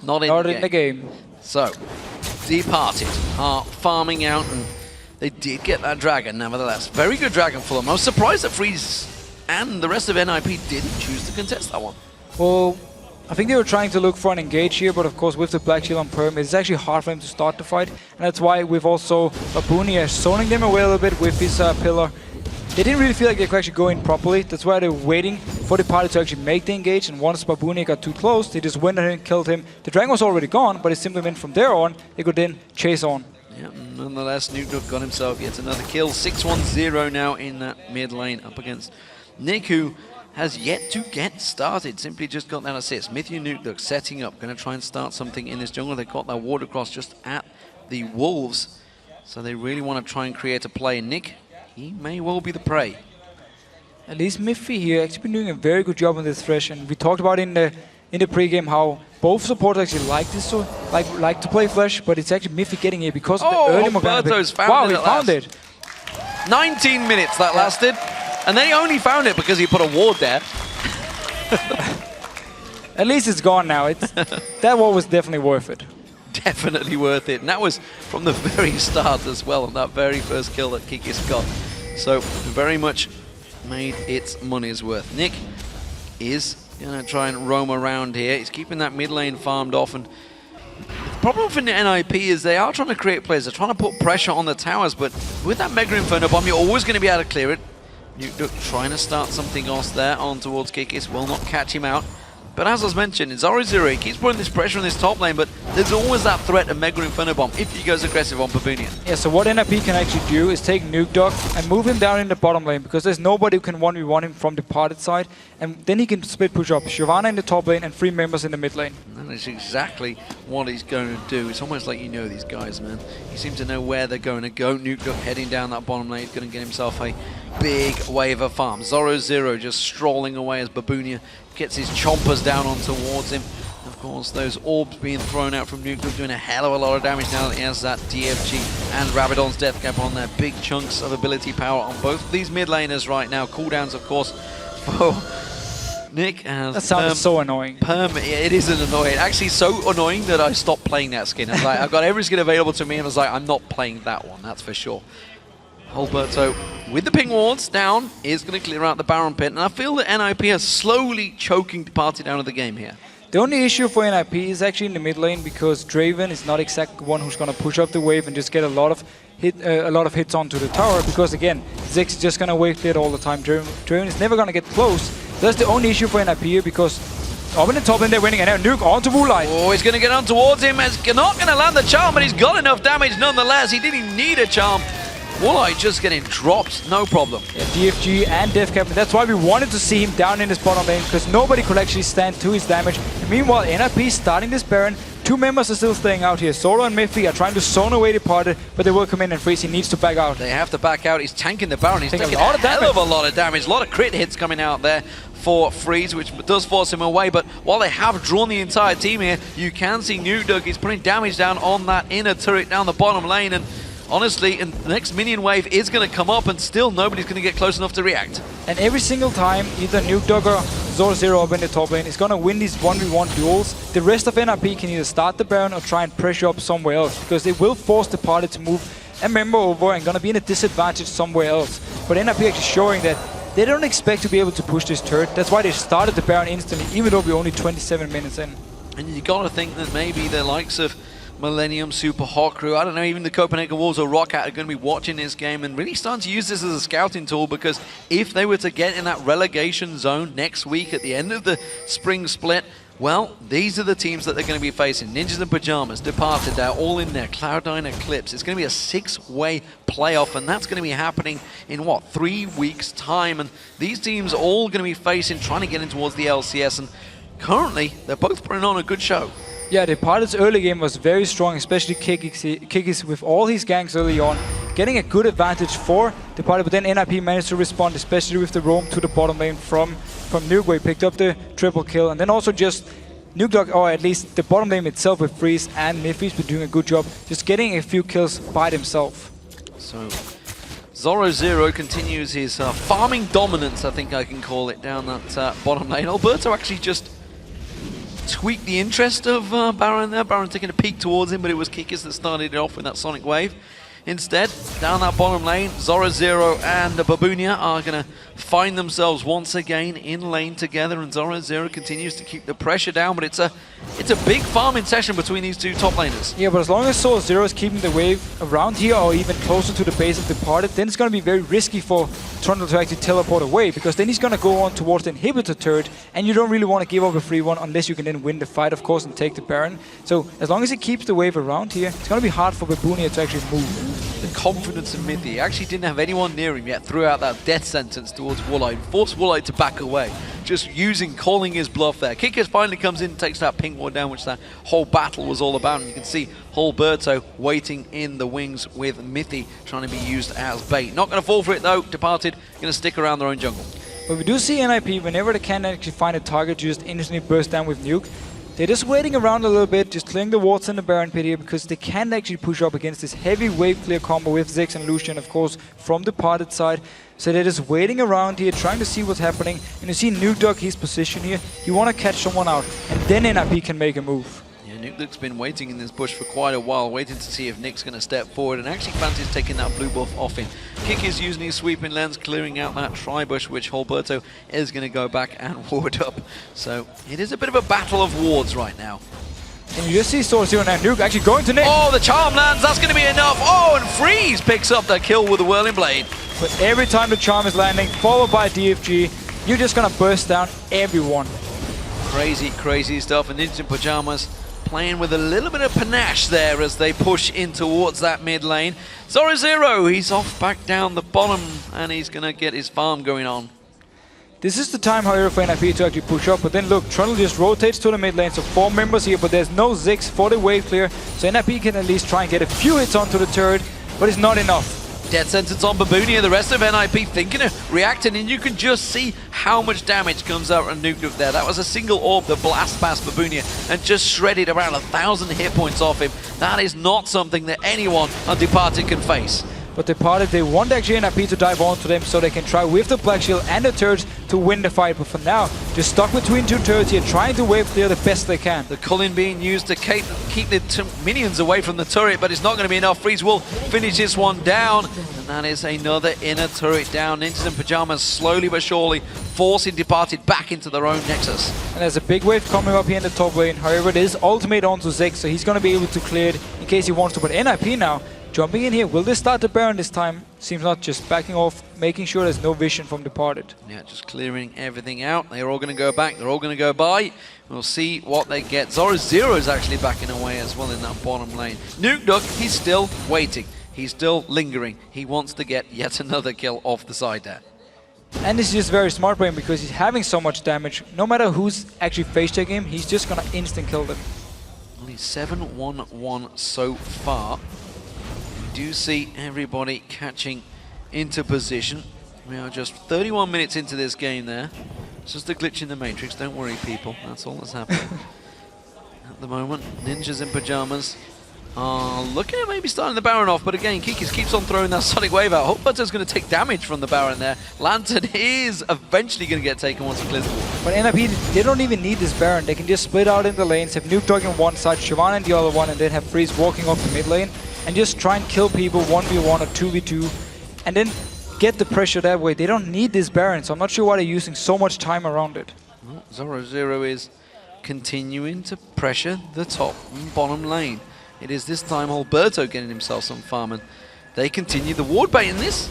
not in the game. So, Departed are farming out, and they did get that Dragon, nevertheless. Very good Dragon for them. I was surprised that Freeze and the rest of NIP didn't choose to contest that one. Well, I think they were trying to look for an engage here, but of course with the Black Shield on Perm, it's actually hard for them to start the fight. And that's why we've also Babunia zoning them away a little bit with his pillar. They didn't really feel like they could actually go in properly. That's why they're waiting for the party to actually make the engage. And once Babunia got too close, they just went ahead and killed him. The Dragon was already gone, but it simply meant from there on, they could then chase on. Yeah, nonetheless, Nukeduck got himself yet another kill. 6-1-0 now in that mid lane up against Nick, who has yet to get started. Simply just got that assist. Mithy and Nukeduck setting up, going to try and start something in this jungle. They got their ward across just at the Wolves, so they really want to try and create a play. Nick, he may well be the prey. At least Mithy here actually been doing a very good job on this Thresh, and we talked about in the pregame how both supporters actually like this, so like to play Thresh, but it's actually Mithy getting here because of the early Morgana. Wow, he found it. 19 minutes that lasted. And then he only found it because he put a ward there. At least it's gone now. That ward was definitely worth it. Definitely worth it. And that was from the very start as well, on that very first kill that Kikis got. So very much made its money's worth. Nick is going to try and roam around here. He's keeping that mid lane farmed off, and problem for NIP is they are trying to create plays. They're trying to put pressure on the towers, but with that Mega Inferno Bomb, you're always going to be able to clear it. Nukeduck trying to start something else there on towards Kikis. Will not catch him out. But as I was mentioned, Zorozero keeps putting this pressure on this top lane, but there's always that threat of Mega Inferno Bomb if he goes aggressive on Babunia. Yeah, so what NIP can actually do is take Nukeduck and move him down in the bottom lane, because there's nobody who can 1v1 him from the parted side, and then he can split push up Shyvana in the top lane and 3 members in the mid lane. And that's exactly what he's going to do. It's almost like you know these guys, man. You seem to know where they're going to go. Nukeduck heading down that bottom lane. He's going to get himself a big wave of farm. Zorozero just strolling away as Babunia gets his chompers down on towards him. Of course, those orbs being thrown out from Nukeduck doing a hell of a lot of damage now that he has that DFG and Rabadon's Death Cap on there. Big chunks of ability power on both of these mid laners right now. Cooldowns, of course, for Nick. That sounds so annoying. It isn't annoying. Actually, so annoying that I stopped playing that skin. I was like, I've got every skin available to me, and I was like, I'm not playing that one, that's for sure. Hulberto, with the ping wards down, is going to clear out the Baron pit, and I feel that NIP is slowly choking the party down of the game here. The only issue for NIP is actually in the mid lane, because Draven is not exactly one who's going to push up the wave and just get a lot of hits onto the tower, because again, Ziggs is just going to wave clear all the time. Draven is never going to get close. That's the only issue for NIP here, because up in the top lane they're winning, and now Nuke onto Woolite. Oh, he's going to get on towards him. He's not going to land the charm, but he's got enough damage nonetheless. He didn't need a charm. Woolite just getting dropped, no problem. Yeah, DFG and Death Cap, and that's why we wanted to see him down in his bottom lane, because nobody could actually stand to his damage. And meanwhile, NIP is starting this Baron. 2 members are still staying out here. Zoro and Mithy are trying to zone away the party, but they will come in and freeze. He needs to back out. They have to back out. He's tanking the Baron. He's taking a lot of damage. hell of a lot of damage. A lot of crit hits coming out there for Freeze, which does force him away. But while they have drawn the entire team here, you can see Nukeduck is putting damage down on that inner turret down the bottom lane. And honestly, and the next minion wave is going to come up, and still nobody's going to get close enough to react. And every single time, either Nukeduck or Zorozero up in the top lane is going to win these 1v1 duels. The rest of NIP can either start the Baron or try and pressure up somewhere else, because they will force the party to move a member over and going to be in a disadvantage somewhere else. But NIP actually showing that they don't expect to be able to push this turret. That's why they started the Baron instantly, even though we're only 27 minutes in. And you got to think that maybe the likes of Millennium, Super Hot Crew, I don't know, even the Copenhagen Wolves or Rocket are going to be watching this game and really starting to use this as a scouting tool, because if they were to get in that relegation zone next week at the end of the spring split, well, these are the teams that they're going to be facing. Ninjas in Pajamas, Departed, they're all in there. Cloud9, Eclipse. It's going to be a 6-way playoff, and that's going to be happening in, what, 3 weeks' time. And these teams are all going to be facing, trying to get in towards the LCS, and currently, they're both putting on a good show. Yeah, Departed's early game was very strong, especially Kikis with all his ganks early on, getting a good advantage for Departed, but then NIP managed to respond, especially with the roam to the bottom lane from Nuke, where he picked up the triple kill, and then also just Nukeduck, or at least the bottom lane itself with Freeze and Mithy's been doing a good job, just getting a few kills by himself. So Zorozero continues his farming dominance, I think I can call it, down that bottom lane. Hulberto actually just tweaked the interest of Baron there. Baron taking a peek towards him, but it was Kikis that started it off with that Sonic Wave. Instead, down that bottom lane, Zorozero and Babunia are going to find themselves once again in lane together, and Zorozero continues to keep the pressure down, but it's a big farming session between these two top laners. Yeah, but as long as Zorozero is keeping the wave around here or even closer to the base of Departed, then it's going to be very risky for Trundle to actually teleport away, because then he's going to go on towards the inhibitor turret, and you don't really want to give up a free one unless you can then win the fight, of course, and take the Baron. So as long as he keeps the wave around here, it's going to be hard for Babunia to actually move. The confidence of Mithy. He actually didn't have anyone near him yet, threw out that death sentence towards Woolite, forced Woolite to back away, just calling his bluff there. Kikis finally comes in and takes that pink ward down, which that whole battle was all about, and you can see Hulberto waiting in the wings with Mithy trying to be used as bait. Not going to fall for it though. Departed going to stick around their own jungle. But we do see NIP, whenever they can actually find a target, just instantly burst down with Nuke. They're just waiting around a little bit, just clearing the wards in the Baron pit here, because they can actually push up against this heavy wave clear combo with Ziggs and Lucian, of course, from the Departed side. So they're just waiting around here, trying to see what's happening. And you see Nukeduck, his position here. You want to catch someone out, and then NIP can make a move. Yeah, Nukeduck's been waiting in this bush for quite a while, waiting to see if Nick's going to step forward, and actually fancies taking that blue buff off him. Kikis using his sweeping lens, clearing out that tri-bush, which Hulberto is going to go back and ward up. So it is a bit of a battle of wards right now. And you just see Zorozero and Nuke actually going to Nick. Oh, the charm lands. That's going to be enough. Oh, and Freeze picks up the kill with the Whirling Blade. But every time the charm is landing, followed by DFG, you're just going to burst down everyone. Crazy, crazy stuff. And Ninjas in Pajamas playing with a little bit of panache there as they push in towards that mid lane. Zorozero, he's off back down the bottom, and he's going to get his farm going on. This is the time, however, for NIP to actually push up. But then look, Trundle just rotates to the mid lane, so 4 members here, but there's no Ziggs for the wave clear. So NIP can at least try and get a few hits onto the turret, but it's not enough. Death sentence on Babunia, the rest of NIP thinking of reacting, and you can just see how much damage comes out of Nukeduck there. That was a single orb that blast past Babunia and just shredded around 1,000 hit points off him. That is not something that anyone on Departed can face. But Departed, they want actually NIP to dive onto them so they can try with the Black Shield and the turrets to win the fight. But for now, just stuck between 2 turrets here, trying to wave clear the best they can. The Culling being used to keep the minions away from the turret, but it's not going to be enough. Freeze will finish this one down, and that is another inner turret down. Ninjas in Pajamas slowly but surely forcing Departed back into their own nexus. And there's a big wave coming up here in the top lane. However, it is ultimate onto Ziggs, so he's going to be able to clear it in case he wants to. But NIP now, jumping in here, will they start the Baron this time? Seems not, just backing off, making sure there's no vision from Departed. Yeah, just clearing everything out. They're all going to go back, they're all going to go by. We'll see what they get. Zorozero is actually backing away as well in that bottom lane. Nukeduck, he's still waiting. He's still lingering. He wants to get yet another kill off the side there. And this is just very smart by him because he's having so much damage. No matter who's actually face checking him, he's just going to instant kill them. Only 7-1-1 so far. Do see everybody catching into position. We are just 31 minutes into this game there. It's just a glitch in the matrix, don't worry people, that's all that's happening. At the moment, Ninjas in Pajamas are looking at maybe starting the Baron off, but again, Kikis keeps on throwing that Sonic Wave out. Hulberto's going to take damage from the Baron there. Lantern is eventually going to get taken once he clears the wall. But NIP, they don't even need this Baron. They can just split out in the lanes, have Nukeduck on one side, Shyvana on the other one, and then have Freeze walking off the mid lane. And just try and kill people 1v1 or 2v2 and then get the pressure that way. They don't need this Baron, so I'm not sure why they're using so much time around it. Well, Zorozero is continuing to pressure the top and bottom lane. It is this time Hulberto getting himself some farm, and they continue the ward bait in this.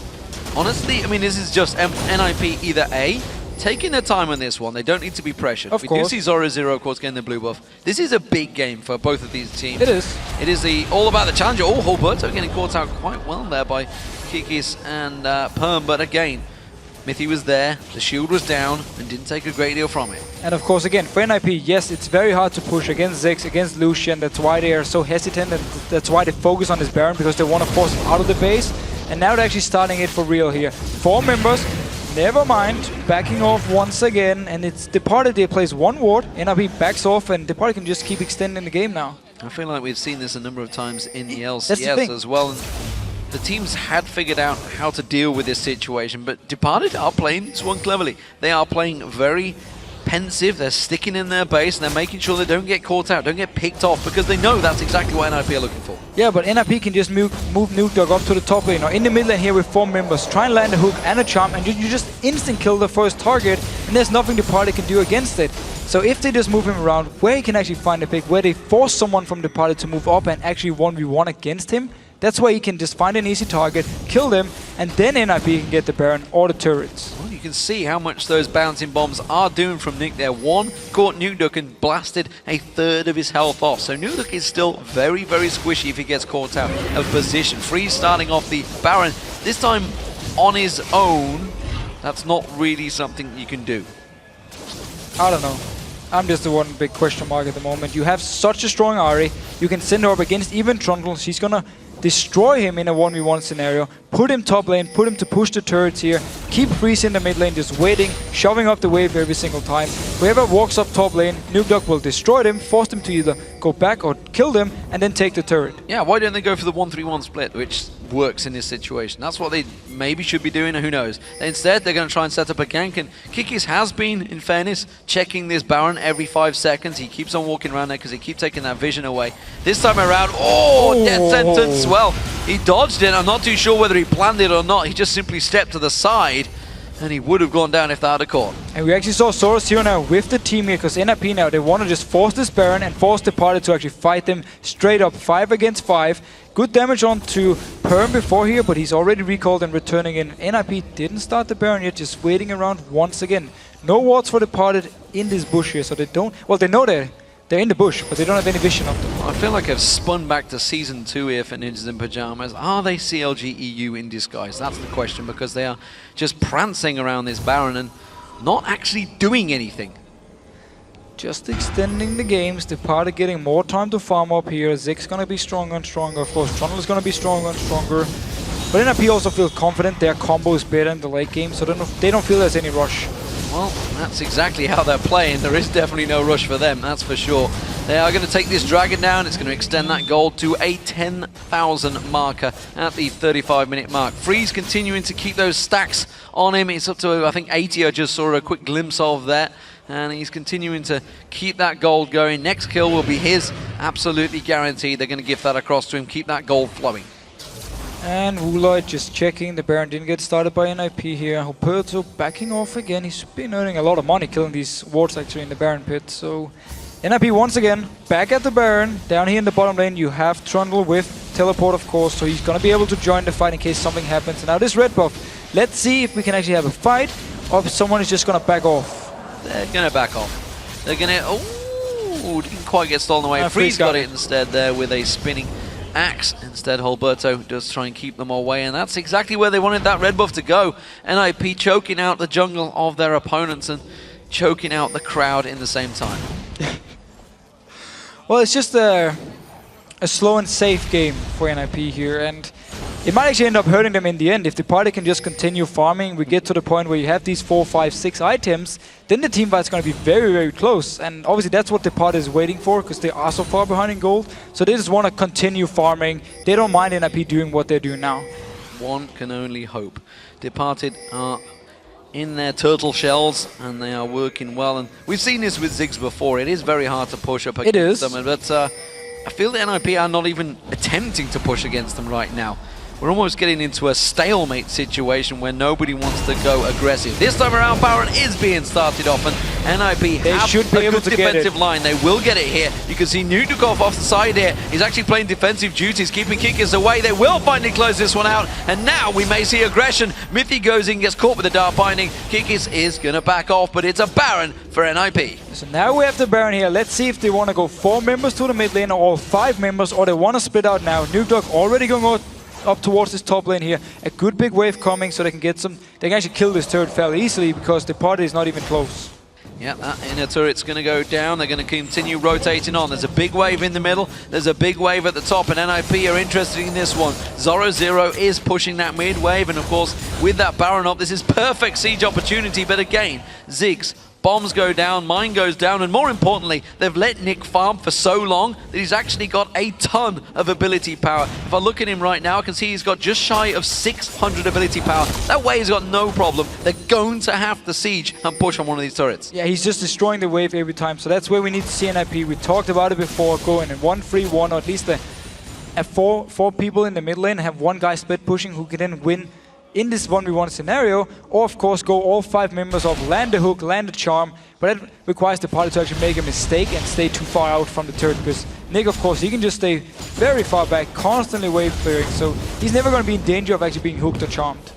Honestly, I mean, this is just NIP either A, taking their time on this one. They don't need to be pressured. Of course. We do see Zorozero, of course, getting the blue buff. This is a big game for both of these teams. It is. It is all about the challenger. Oh, Hulberto getting caught out quite well there by Kikis and Perm. But again, Mithy was there, the shield was down, and didn't take a great deal from it. And of course, again, for NIP, yes, it's very hard to push against Ziggs, against Lucian. That's why they are so hesitant, and that's why they focus on this Baron, because they want to force him out of the base. And now they're actually starting it for real here. 4 members. Never mind, backing off once again, and it's Departed. They plays 1 ward, NIP backs off, and Departed can just keep extending the game now. I feel like we've seen this a number of times in the LCS as well. And the teams had figured out how to deal with this situation, but Departed are playing this one cleverly. They are playing very pensive, they're sticking in their base, and they're making sure they don't get caught out, don't get picked off, because they know that's exactly what NIP are looking for. Yeah, but NIP can just move Nukeduck up to the top lane, or in the mid lane here with 4 members, try and land a hook and a charm, and you just instant kill the first target, and there's nothing the party can do against it. So if they just move him around, where he can actually find a pick, where they force someone from the party to move up and actually 1v1 against him, that's where he can just find an easy target, kill them, and then NIP can get the Baron or the turrets. Well, you can see how much those bouncing bombs are doing from Nick there. One caught Nukeduck and blasted 1/3 of his health off. So Nukeduck is still very, very squishy if he gets caught out of position. Freeze starting off the Baron, this time on his own. That's not really something you can do. I don't know. I'm just the one big question mark at the moment. You have such a strong Ahri. You can send her up against even Trundle. She's gonna destroy him in a 1v1 scenario. Put him top lane, put him to push the turrets here. Keep Freeze in the mid lane, just waiting, shoving up the wave every single time. Whoever walks up top lane, Nukeduck will destroy them, force them to either go back or kill them, and then take the turret. Yeah, why don't they go for the 1-3-1 split, which works in this situation? That's what they maybe should be doing, who knows. Instead, they're going to try and set up a gank, and Kikis has been, in fairness, checking this Baron every 5 seconds. He keeps on walking around there because he keeps taking that vision away. This time around, death sentence. Well, he dodged it. I'm not too sure whether he planned it or not. He just simply stepped to the side, And he would have gone down if that had caught. And we actually saw Zorozero now with the team here, because NIP now, they want to just force this Baron and force the party to actually fight them straight up 5 against 5. Good damage on to Perm before here, but he's already recalled and returning in. NIP didn't start the Baron yet, just waiting around once again. No wards for the party in this bush here, so they don't... Well, they know they're in the bush, but they don't have any vision of them. I feel like I've spun back to Season 2 here for Ninjas in Pyjamas. Are they CLG EU in disguise? That's the question, because they are just prancing around this Baron and not actually doing anything. Just extending the games, the party getting more time to farm up here. Ziggs gonna be stronger and stronger. Of course, Trundle is gonna be stronger and stronger. But NIP also feel confident their combo is better in the late game, so they don't feel there's any rush. Well, that's exactly how they're playing. There is definitely no rush for them, that's for sure. They are going to take this Dragon down. It's going to extend that gold to a 10,000 marker at the 35-minute mark. Freeze continuing to keep those stacks on him. It's up to, I think, 80 I just saw a quick glimpse of there. And he's continuing to keep that gold going. Next kill will be his, absolutely guaranteed. They're going to give that across to him, keep that gold flowing. And Woolite just checking. The Baron didn't get started by NIP here. Hulberto backing off again. He's been earning a lot of money killing these wards actually in the Baron pit. So NIP once again back at the Baron. Down here in the bottom lane you have Trundle with teleport, of course, so he's going to be able to join the fight in case something happens. And now this red buff. Let's see if we can actually have a fight or if someone is just going to back off. They're going to back off. They're going to... Oh, didn't quite get stolen away. Freeze got it instead there with a spinning axe. Instead, Hulberto does try and keep them away, and that's exactly where they wanted that red buff to go. NIP choking out the jungle of their opponents and choking out the crowd in the same time. Well, it's just a slow and safe game for NIP here, and it might actually end up hurting them in the end. If the party can just continue farming, we get to the point where you have these 4, 5, 6 items, then the team fight's going to be very, very close. And obviously that's what the party is waiting for, because they are so far behind in gold. So they just want to continue farming. They don't mind NIP doing what they're doing now. One can only hope. Departed are in their turtle shells, and they are working well. And we've seen this with Ziggs before. It is very hard to push up against them. But I feel the NIP are not even attempting to push against them right now. We're almost getting into a stalemate situation where nobody wants to go aggressive. This time around, Baron is being started off, and NIP have a good defensive line. They will get it here. You can see Nukeduck off the side here. He's actually playing defensive duties, keeping Kikis away. They will finally close this one out, and now we may see aggression. Mithy goes in, gets caught with the Dark Binding. Kikis is going to back off, but it's a Baron for NIP. So now we have the Baron here. Let's see if they want to go 4 members to the mid lane or 5 members, or they want to split out now. Nukeduck already going out up towards this top lane here. A good big wave coming, so they can get some... They can actually kill this turret fairly easily because the party is not even close. Yeah, that inner turret's going to go down. They're going to continue rotating on. There's a big wave in the middle. There's a big wave at the top, and NIP are interested in this one. Zorozero is pushing that mid wave, and of course, with that Baron up, this is perfect siege opportunity. But again, Ziggs, bombs go down, mine goes down, and more importantly, they've let Nick farm for so long that he's actually got a ton of ability power. If I look at him right now, I can see he's got just shy of 600 ability power. That wave's got no problem. They're going to have to siege and push on one of these turrets. Yeah, he's just destroying the wave every time, so that's where we need to see NIP. We talked about it before, going in 1-3-1, or at least four people in the mid lane, have one guy split pushing who can then win in this 1v1 scenario, or of course go all 5 members of land the hook, land the charm, but that requires the party to actually make a mistake and stay too far out from the turret, because Nick, of course, he can just stay very far back, constantly wave clearing, so he's never going to be in danger of actually being hooked or charmed.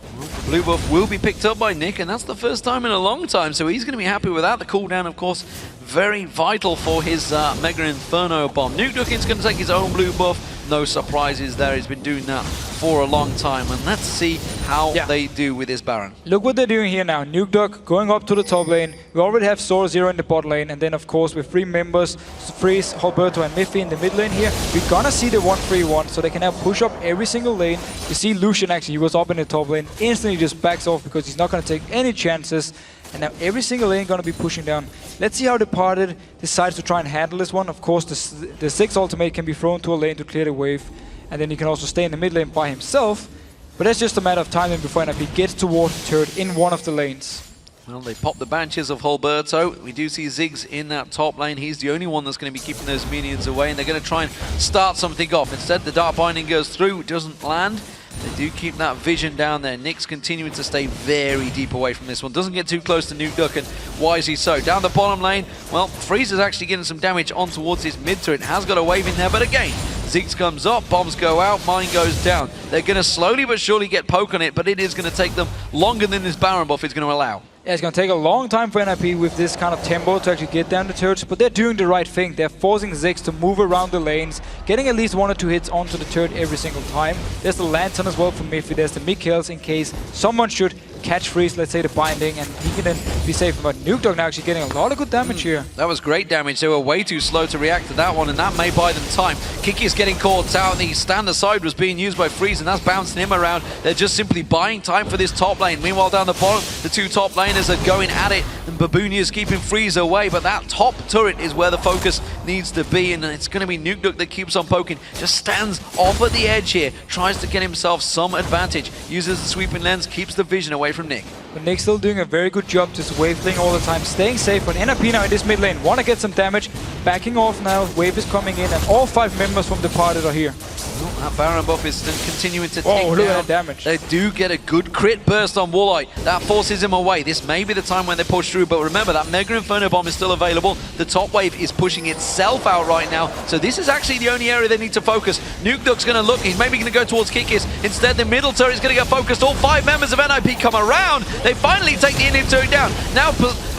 Blue buff will be picked up by Nick, and that's the first time in a long time, so he's going to be happy with that. The cooldown, of course, very vital for his Mega Inferno bomb. Nukeduck is going to take his own blue buff. No surprises there. He's been doing that for a long time, and let's see how they do with this Baron. Look what they're doing here now. Nukeduck going up to the top lane. We already have Zorozero in the bot lane, and then of course with 3 members, Freeze, Hulberto and Mithy in the mid lane here, we're gonna see the 1-3-1, so they can now push up every single lane. You see Lucian actually, he was up in the top lane, instantly just backs off because he's not gonna take any chances. And now every single lane going to be pushing down. Let's see how Departed decides to try and handle this one. Of course, the Ziggs ultimate can be thrown to a lane to clear the wave. And then he can also stay in the mid lane by himself. But that's just a matter of time then before NIP gets towards the turret in one of the lanes. Well, they pop the Banshees of Hulberto. We do see Ziggs in that top lane. He's the only one that's going to be keeping those minions away. And they're going to try and start something off. Instead, the Dark Binding goes through, doesn't land. They do keep that vision down there. Nyx continuing to stay very deep away from this one. Doesn't get too close to Nukeduck, and why is he so? Down the bottom lane, well, Freezer's actually getting some damage on towards his mid turret. Has got a wave in there, but again, Ziggs comes up, bombs go out, mine goes down. They're going to slowly but surely get poke on it, but it is going to take them longer than this Baron buff is going to allow. Yeah, it's going to take a long time for NIP with this kind of tempo to actually get down the turrets, but they're doing the right thing. They're forcing Ziggs to move around the lanes, getting at least 1 or 2 hits onto the turret every single time. There's the Lantern as well for Mithy. There's the Mikhails in case someone should catch Freeze, let's say the binding, and he can then be safe. But Nukeduck now actually getting a lot of good damage here. That was great damage. They were way too slow to react to that one, and that may buy them time. Kikis getting caught out. The stand aside was being used by Freeze, and that's bouncing him around. They're just simply buying time for this top lane. Meanwhile, down the bottom, the 2 top laners are going at it, and Babunia is keeping Freeze away, but that top turret is where the focus needs to be, and it's going to be Nukeduck that keeps on poking. Just stands off at the edge here, tries to get himself some advantage, uses the sweeping lens, keeps the vision away from Nick. But Nick's still doing a very good job just wave playing all the time, staying safe. But NIP now in this mid lane want to get some damage, backing off now, wave is coming in, and all 5 members from Departed are here. Well, that Baron buff is still continuing to take look down. at that damage. They do get a good crit burst on Woolite. That forces him away. This may be the time when they push through, but remember that Mega Inferno Bomb is still available. The top wave is pushing itself out right now, so this is actually the only area they need to focus. Nukeduck's going to look. He's maybe going to go towards Kikis. Instead, the middle turret is going to get focused. All 5 members of NIP come around. They finally take the Indian turret down. Now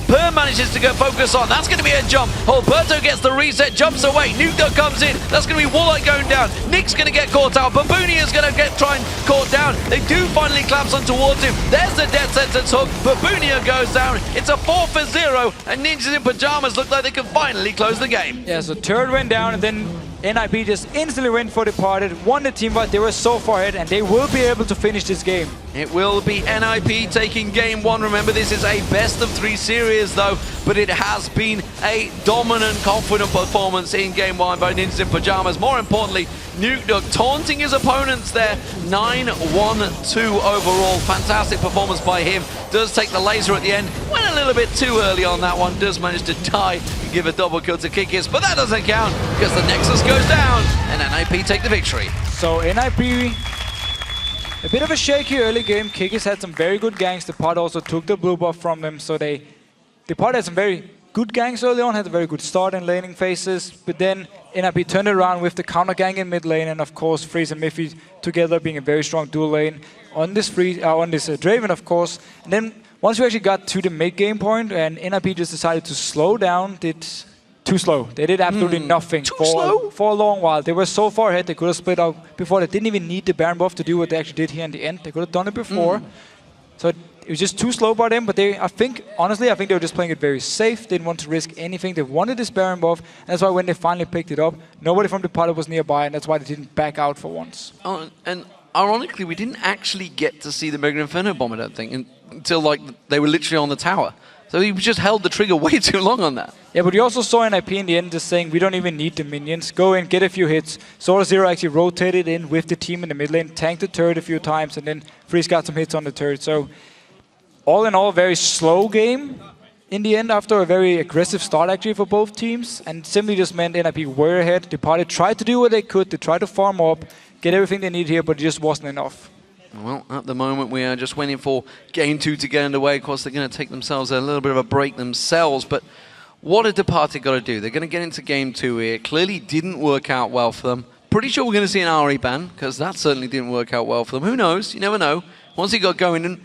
Per manages to get focus on. That's going to be a jump. Hulberto gets the reset, jumps away. Nukeduck comes in. That's going to be Woolite going down. Nick's going to get caught out. Babunia is going to try and caught down. They do finally collapse on towards him. There's the death sentence hook. Babunia goes down. It's a 4-for-0, and Ninjas in Pajamas look like they can finally close the game. Yeah, so turret went down, and then NIP just instantly went for Departed, won the team fight. They were so far ahead, and they will be able to finish this game. It will be NIP taking game 1. Remember, this is a best-of-3 series, though, but it has been a dominant, confident performance in game 1 by Ninjas in Pajamas. More importantly, Nukeduck taunting his opponents there. 9-1-2 overall. Fantastic performance by him. Does take the laser at the end. Went a little bit too early on that one. Does manage to die and give a double kill to Kikis, but that doesn't count because the Nexus goes down and NIP take the victory. So NIP, a bit of a shaky early game. Kikis had some very good ganks. Departed also took the blue buff from them, so Departed had some very good ganks early on, had a very good start in laning phases, but then NIP turned it around with the counter gang in mid lane, and of course Freeze and Mithy together being a very strong dual lane on this Draven, of course. And then once we actually got to the mid game point, and NIP just decided to slow down, too slow. They did absolutely nothing for a long while. They were so far ahead, they could have split out before. They didn't even need the Baron buff to do what they actually did here in the end. They could have done it before. So it was just too slow by them, but honestly, I think they were just playing it very safe. They didn't want to risk anything. They wanted this Baron buff, and that's why when they finally picked it up, nobody from Departed was nearby, and that's why they didn't back out for once. Oh, and ironically, we didn't actually get to see the Mega Inferno Bomb, I don't think, until like they were literally on the tower. So he just held the trigger way too long on that. Yeah, but you also saw NIP in the end just saying, we don't even need the minions. Go in, get a few hits. Zorozero actually rotated in with the team in the mid lane, tanked the turret a few times, and then Freeze got some hits on the turret. So all in all, very slow game in the end after a very aggressive start actually for both teams, and simply just meant NIP were ahead. Departed tried to do what they could. They tried to farm up, get everything they need here, but it just wasn't enough. Well, at the moment, we are just waiting for game 2 to get underway. Of course, they're going to take themselves a little bit of a break themselves, but what have Departed got to do? They're going to get into game 2 here. Clearly didn't work out well for them. Pretty sure we're going to see an Ahri ban, because that certainly didn't work out well for them. Who knows? You never know. Once he got going, and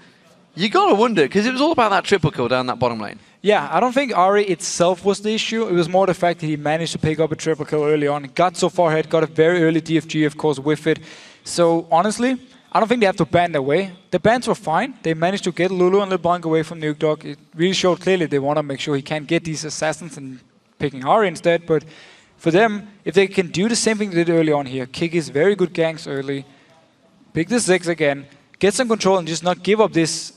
you got to wonder, because it was all about that triple kill down that bottom lane. Yeah, I don't think Ahri itself was the issue. It was more the fact that he managed to pick up a triple kill early on. Got so far ahead, got a very early DFG, of course, with it. So, honestly, I don't think they have to ban their way. The bans were fine. They managed to get Lulu and LeBlanc away from Nukeduck. It really showed clearly they want to make sure he can't get these assassins and picking Ahri instead. But for them, if they can do the same thing they did early on here, Kikis very good ganks early, pick the Ziggs again, get some control and just not give up this.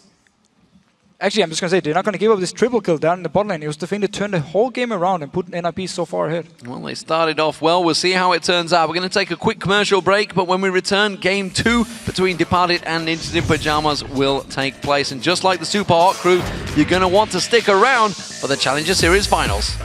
Actually, I'm just going to say, they're not going to give up this triple kill down in the bot lane. It was the thing that turned the whole game around and put NIP so far ahead. Well, they started off well. We'll see how it turns out. We're going to take a quick commercial break, but when we return, game 2 between Departed and Ninjas in Pajamas will take place. And just like the Super Hot crew, you're going to want to stick around for the Challenger Series Finals.